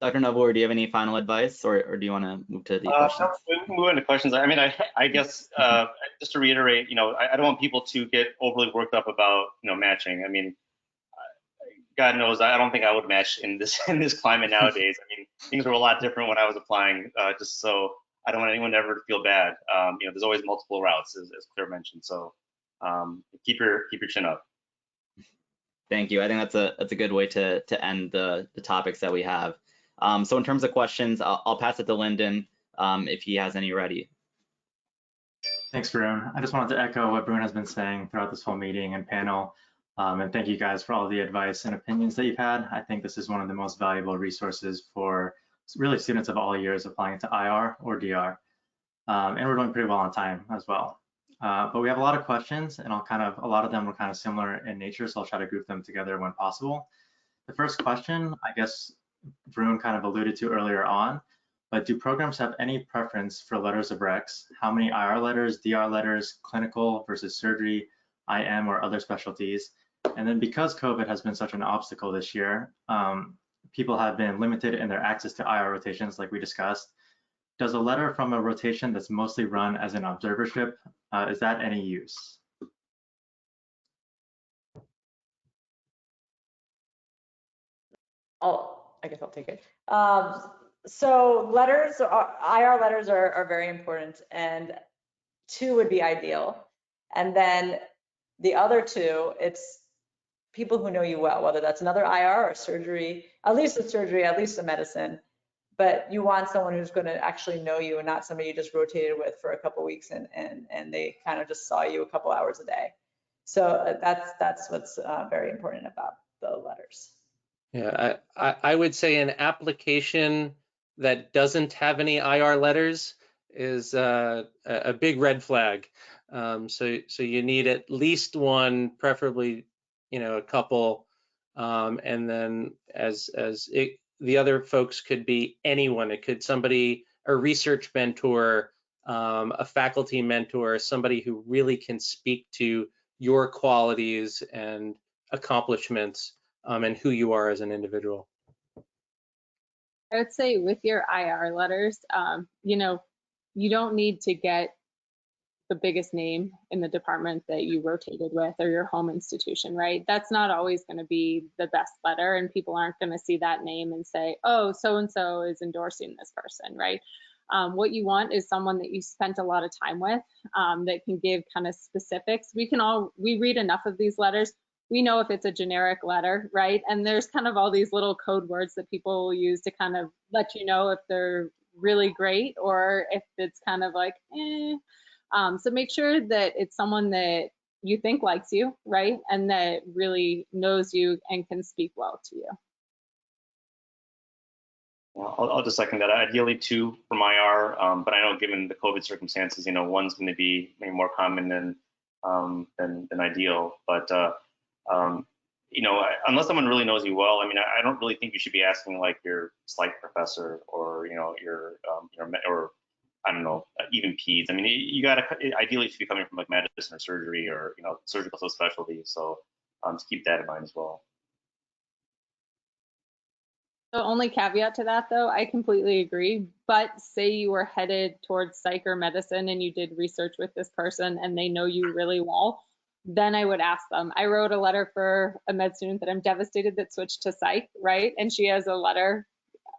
Dr. Navuluri, do you have any final advice, or do you want to move to the questions? We can move into questions. I mean, I guess just to reiterate, you know, I don't want people to get overly worked up about, you know, matching. I mean, God knows, I don't think I would match in this climate nowadays. I mean, things were a lot different when I was applying. Just so I don't want anyone ever to feel bad. You know, there's always multiple routes, as Claire mentioned. So keep your chin up. Thank you. I think that's a good way to end the topics that we have. So in terms of questions, I'll pass it to Lynden if he has any ready. Thanks, Varun. I just wanted to echo what Varun has been saying throughout this whole meeting and panel. And thank you guys for all the advice and opinions that you've had. I think this is one of the most valuable resources for really students of all years applying to IR or DR. And we're doing pretty well on time as well. But we have a lot of questions, and a lot of them were kind of similar in nature, so I'll try to group them together when possible. The first question, I guess Varun kind of alluded to earlier on, but do programs have any preference for letters of recs? How many IR letters, DR letters, clinical versus surgery, IM or other specialties? And then because COVID has been such an obstacle this year, people have been limited in their access to IR rotations like we discussed. Does a letter from a rotation that's mostly run as an observership, is that any use? I guess I'll take it. So letters, IR letters are very important, and 2 would be ideal. And then the other 2, it's people who know you well, whether that's another IR or surgery, at least the surgery, at least the medicine. But you want someone who's going to actually know you and not somebody you just rotated with for a couple of weeks and they kind of just saw you a couple hours a day. So that's what's very important about the letters. Yeah, I would say an application that doesn't have any IR letters is a big red flag. So you need at least one, preferably, you know, a couple, and then the other folks could be anyone. It could somebody, a research mentor, a faculty mentor, somebody who really can speak to your qualities and accomplishments, and who you are as an individual. I would say with your IR letters, you know, you don't need to get the biggest name in the department that you rotated with or your home institution, right? That's not always going to be the best letter, and people aren't going to see that name and say, oh, so-and-so is endorsing this person, right? What you want is someone that you spent a lot of time with, that can give kind of specifics. We read enough of these letters. We know if it's a generic letter, right? And there's kind of all these little code words that people will use to kind of let you know if they're really great or if it's kind of like, eh. So make sure that it's someone that you think likes you, right? And that really knows you and can speak well to you. Well, I'll just second that. Ideally 2 from IR, but I know given the COVID circumstances, you know, 1's going to be maybe more common than ideal. But you know, unless someone really knows you well, I mean, I don't really think you should be asking like your psych professor or you know your or I don't know, even peds. I mean, you gotta ideally it should be coming from like medicine or surgery or you know surgical subspecialty. So to keep that in mind as well. The only caveat to that, though, I completely agree. But say you were headed towards psych or medicine and you did research with this person and they know you really well, then I would ask them. I wrote a letter for a med student that I'm devastated that switched to psych, right? And she has a letter,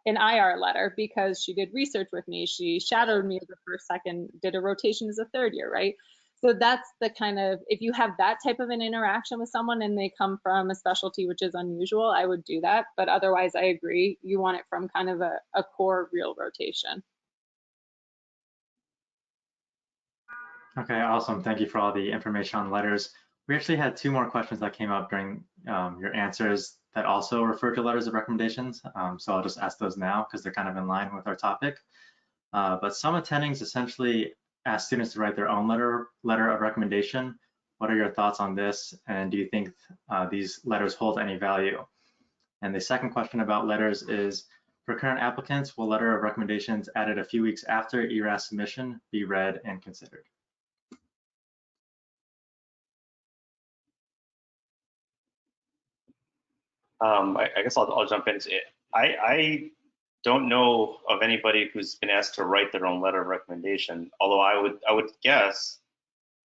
an IR letter, because she did research with me. She shadowed me as a first, second, did a rotation as a third year, right? So that's the kind of, if you have that type of an interaction with someone and they come from a specialty which is unusual, I would do that. But otherwise, I agree. You want it from kind of a core real rotation. Okay, awesome. Thank you for all the information on letters. We actually had 2 more questions that came up during your answers that also refer to letters of recommendations. So I'll just ask those now because they're kind of in line with our topic. But some attendings essentially ask students to write their own letter of recommendation. What are your thoughts on this? And do you think these letters hold any value? And the second question about letters is, for current applicants, will letter of recommendations added a few weeks after ERAS submission be read and considered? I guess I'll jump into it. I don't know of anybody who's been asked to write their own letter of recommendation, although I would guess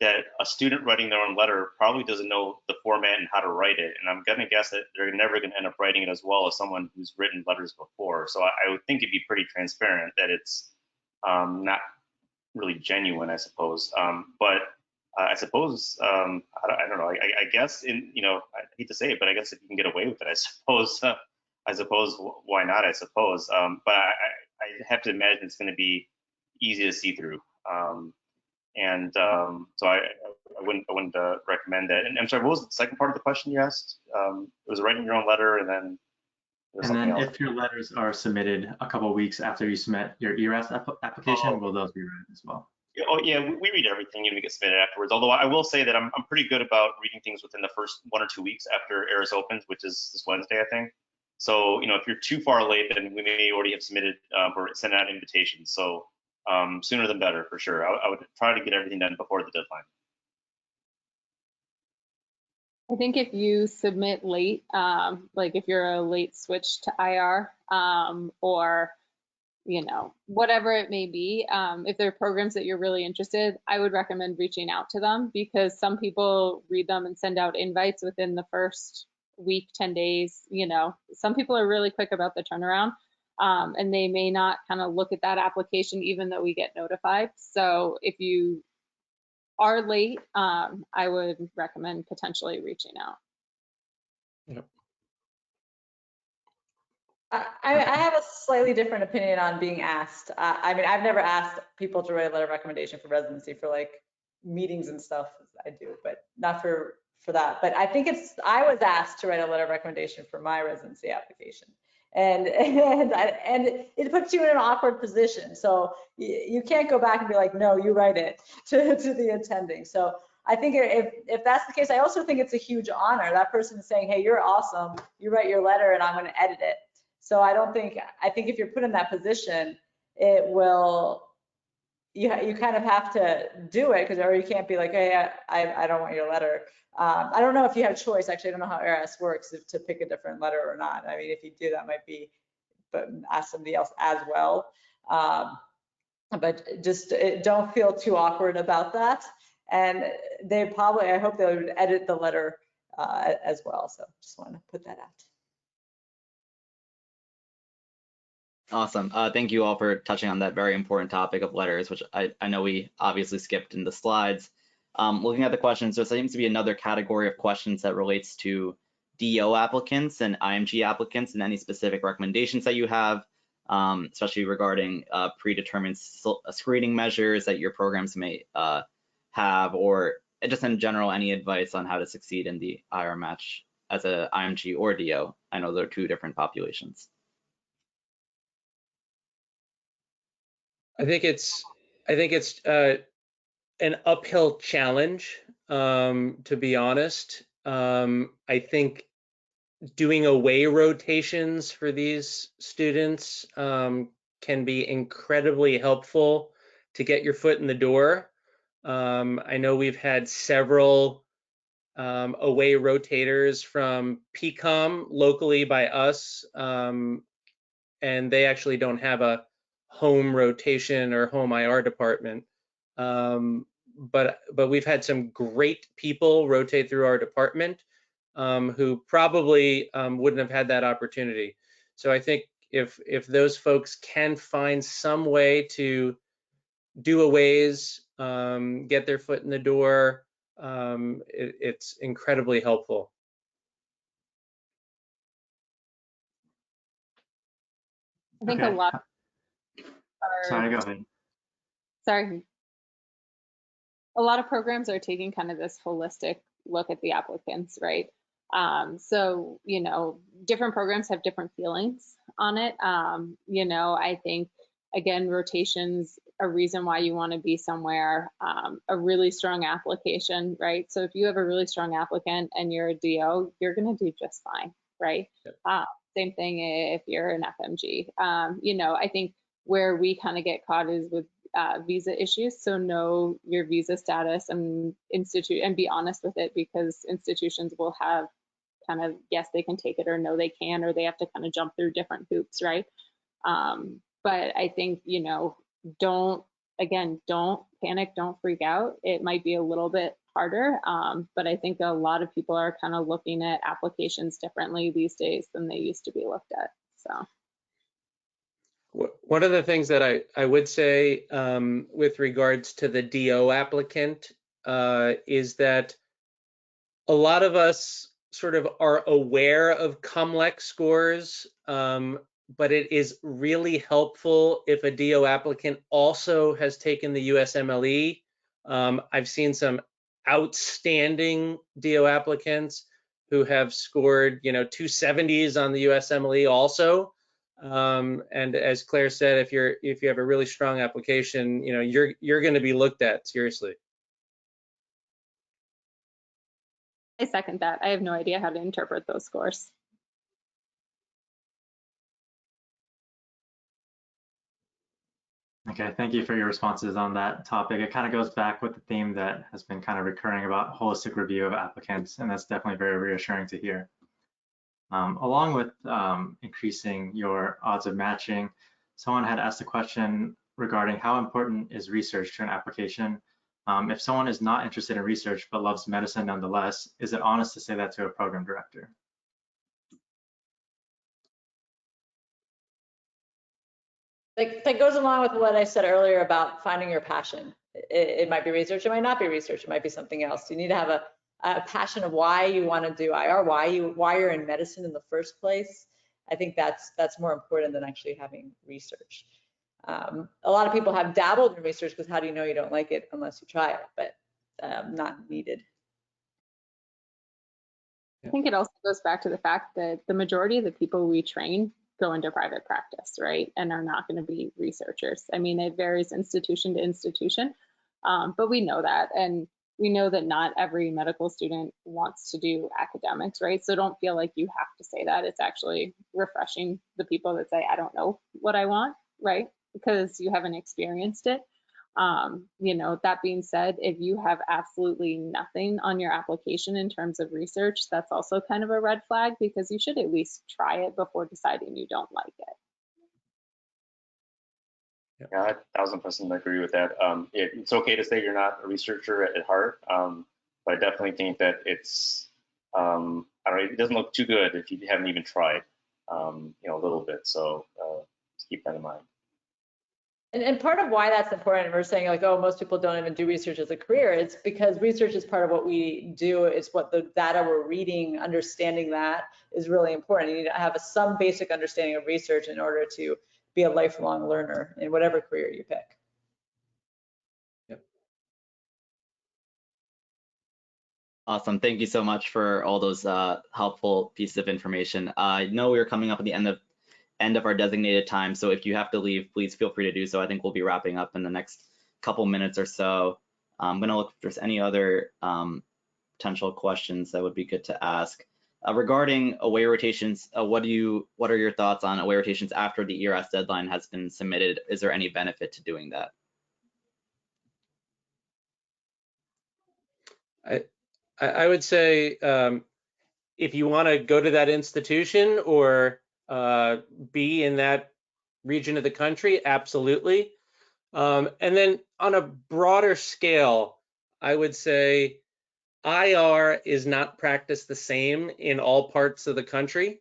that a student writing their own letter probably doesn't know the format and how to write it. And I'm gonna guess that they're never gonna end up writing it as well as someone who's written letters before. So I would think it'd be pretty transparent that it's not really genuine, I suppose. But I suppose, I don't know, I guess you know, I hate to say it, but I guess if you can get away with it, I suppose why not, I suppose. But I have to imagine it's gonna be easy to see through. So I wouldn't recommend that. And I'm sorry, what was the second part of the question you asked? It was writing your own letter and then if your letters are submitted a couple of weeks after you submit your ERAS application, will those be read as well? Oh yeah, we read everything and we get submitted afterwards. Although I will say that I'm pretty good about reading things within the first 1 or 2 weeks after ERAS opens, which is this Wednesday, I think. So, you know, if you're too far late, then we may already have submitted or sent out invitations. So sooner than better, for sure. I would try to get everything done before the deadline. I think if you submit late, like if you're a late switch to IR, or you know, whatever it may be, if there are programs that you're really interested, I would recommend reaching out to them, because some people read them and send out invites within the first week, 10 days. You know, some people are really quick about the turnaround, and they may not kind of look at that application even though we get notified. So if you are late, I would recommend potentially reaching out. Yep. I have a slightly different opinion on being asked. I mean, I've never asked people to write a letter of recommendation for residency for like meetings and stuff. I do, but not for that. But I think I was asked to write a letter of recommendation for my residency application. And it puts you in an awkward position. So you can't go back and be like, no, you write it to the attending. So I think if that's the case, I also think it's a huge honor. That person is saying, hey, you're awesome. You write your letter and I'm going to edit it. So I think if you're put in that position, it will, you kind of have to do it, or you can't be like, hey, I don't want your letter. I don't know if you have a choice. Actually, I don't know how ERAS works, to pick a different letter or not. I mean, if you do, that might be, but ask somebody else as well. but just don't feel too awkward about that. And they probably, I hope they would edit the letter as well. So just want to put that out. Awesome. Thank you all for touching on that very important topic of letters, which I know we obviously skipped in the slides. Looking at the questions, there seems to be another category of questions that relates to DO applicants and Img applicants and any specific recommendations that you have, especially regarding predetermined screening measures that your programs may have, or just in general, any advice on how to succeed in the IR match as a Img or DO. I know they're two different populations. I think it's an uphill challenge, to be honest. I think doing away rotations for these students can be incredibly helpful to get your foot in the door. I know we've had several away rotators from PCOM locally by us, and they actually don't have a home rotation or home IR department. But we've had some great people rotate through our department who probably wouldn't have had that opportunity. So I think if those folks can find some way to do aways, get their foot in the door, it's incredibly helpful. I think Okay. a lot are, Sorry, go ahead. sorry. A lot of programs are taking kind of this holistic look at the applicants, right? So, you know, different programs have different feelings on it. You know, I think, again, rotations, a reason why you want to be somewhere, a really strong application, right? So if you have a really strong applicant and you're a DO, you're going to do just fine, right? Yep. Same thing if you're an FMG. You know, I think where we kind of get caught is with visa issues. So know your visa status and be honest with it, because institutions will have kind of, yes, they can take it, or no, they can, or they have to kind of jump through different hoops, right? But I think, you know, don't panic, don't freak out. It might be a little bit harder, but I think a lot of people are kind of looking at applications differently these days than they used to be looked at. So. One of the things that I would say with regards to the DO applicant is that a lot of us sort of are aware of COMLEX scores, but it is really helpful if a DO applicant also has taken the USMLE. I've seen some outstanding DO applicants who have scored, you know, 270s on the USMLE also. And as Claire said, if you have a really strong application, you know, you're going to be looked at seriously. I second that. I have no idea how to interpret those scores. Okay, thank you for your responses on that topic. It kind of goes back with the theme that has been kind of recurring about holistic review of applicants, and that's definitely very reassuring to hear. Along with increasing your odds of matching, someone had asked a question regarding how important is research to an application. If someone is not interested in research but loves medicine nonetheless, is it honest to say that to a program director? That goes along with what I said earlier about finding your passion. It might be research, it might not be research, it might be something else. You need to have a passion of why you want to do IR, why you're in medicine in the first place. I think that's more important than actually having research. A lot of people have dabbled in research because how do you know you don't like it unless you try it, but not needed. I think it also goes back to the fact that the majority of the people we train go into private practice, right? And are not going to be researchers. I mean, it varies institution to institution, but we know that. And we know that not every medical student wants to do academics, right? So don't feel like you have to say that. It's actually refreshing the people that say, I don't know what I want, right? Because you haven't experienced it. You know, that being said, if you have absolutely nothing on your application in terms of research, that's also kind of a red flag, because you should at least try it before deciding you don't like it. Yeah, I 1000% agree with that. It's okay to say you're not a researcher at heart, but I definitely think that it's, I don't know, it doesn't look too good if you haven't even tried, a little bit. So just keep that in mind. And part of why that's important, and we're saying like, oh, most people don't even do research as a career, it's because research is part of what we do. It's what the data we're reading, understanding that is really important. You need to have some basic understanding of research in order to be a lifelong learner in whatever career you pick. Yep. Awesome. Thank you so much for all those helpful pieces of information. I know we are coming up at the end of our designated time, so if you have to leave, please feel free to do so. I think we'll be wrapping up in the next couple minutes or so. I'm going to look if there's any other potential questions that would be good to ask. Regarding away rotations, what are your thoughts on away rotations after the ERS deadline has been submitted? Is there any benefit to doing that? I would say if you want to go to that institution or be in that region of the country, absolutely. And then on a broader scale, I would say IR is not practiced the same in all parts of the country.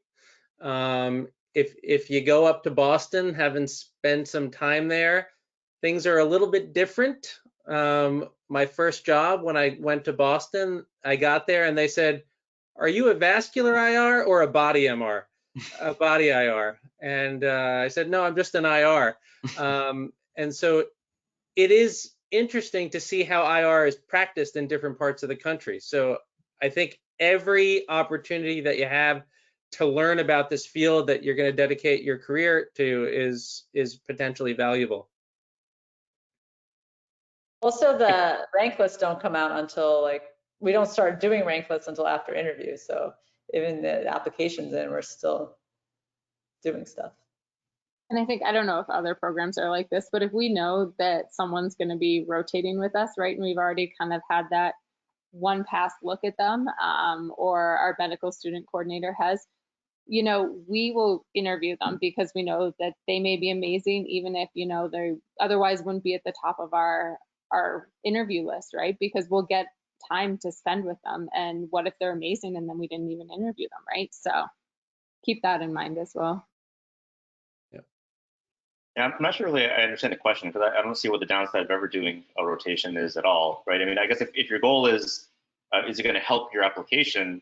If you go up to Boston, having spent some time there, things are a little bit different. My first job when I went to Boston, I got there and they said, "Are you a vascular IR or a body MR?" A body IR. And I said, "No, I'm just an IR." And so it is interesting to see how IR is practiced in different parts of the country. So I think every opportunity that you have to learn about this field that you're going to dedicate your career to is potentially valuable. Also, the rank lists don't come out until like, we don't start doing rank lists until after interview. So even the applications in, we're still doing stuff. And I think, I don't know if other programs are like this, but if we know that someone's going to be rotating with us, right, and we've already kind of had that one pass look at them, or our medical student coordinator has, we will interview them because we know that they may be amazing, even if, they otherwise wouldn't be at the top of our interview list, right? Because we'll get time to spend with them. And what if they're amazing and then we didn't even interview them, right? So keep that in mind as well. Yeah, I'm not sure really I understand the question, because I don't see what the downside of ever doing a rotation is at all, right? I mean, I guess if your goal is it going to help your application,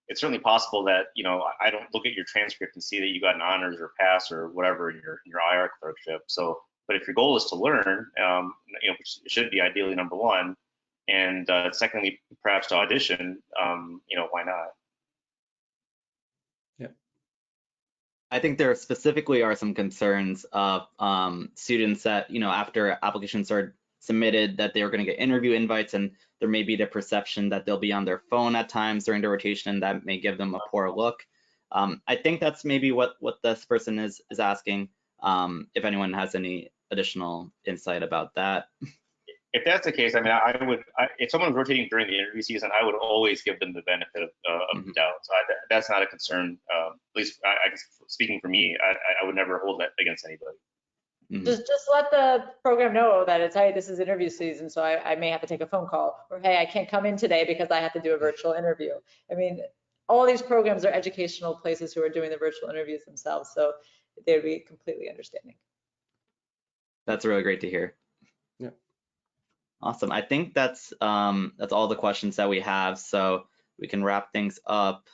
it's certainly possible that, I don't look at your transcript and see that you got an honors or pass or whatever in your IR clerkship. So, but if your goal is to learn, which should be ideally number one, and secondly, perhaps to audition, why not? I think there specifically are some concerns of students that, after applications are submitted, that they're going to get interview invites, and there may be the perception that they'll be on their phone at times during the rotation. That may give them a poor look. I think that's maybe what this person is asking. If anyone has any additional insight about that. If that's the case, I mean, if someone's rotating during the interview season, I would always give them the benefit of the doubt. So that's not a concern. At least, I guess, speaking for me, I would never hold that against anybody. Just let the program know that it's, hey, this is interview season, so I may have to take a phone call, or hey, I can't come in today because I have to do a virtual interview. I mean, all these programs are educational places who are doing the virtual interviews themselves, so they'd be completely understanding. That's really great to hear. Yeah. Awesome. I think that's all the questions that we have, so we can wrap things up.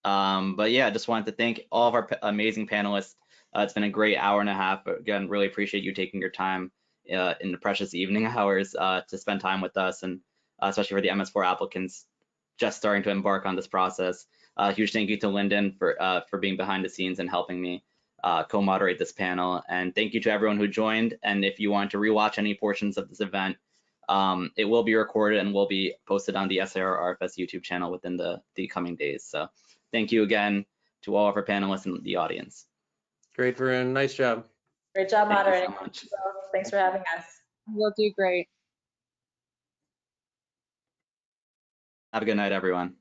But yeah, I just wanted to thank all of our amazing panelists. It's been a great hour and a half. But again, really appreciate you taking your time in the precious evening hours to spend time with us, and especially for the MS4 applicants just starting to embark on this process. Huge thank you to Lynden for being behind the scenes and helping me co-moderate this panel. And thank you to everyone who joined. And if you want to rewatch any portions of this event, it will be recorded and will be posted on the SIR RFS YouTube channel within the coming days. So thank you again to all of our panelists and the audience. Great, Varun. Nice job. Great job moderating. Thank you so much. Thanks for having us. We'll do great. Have a good night, everyone.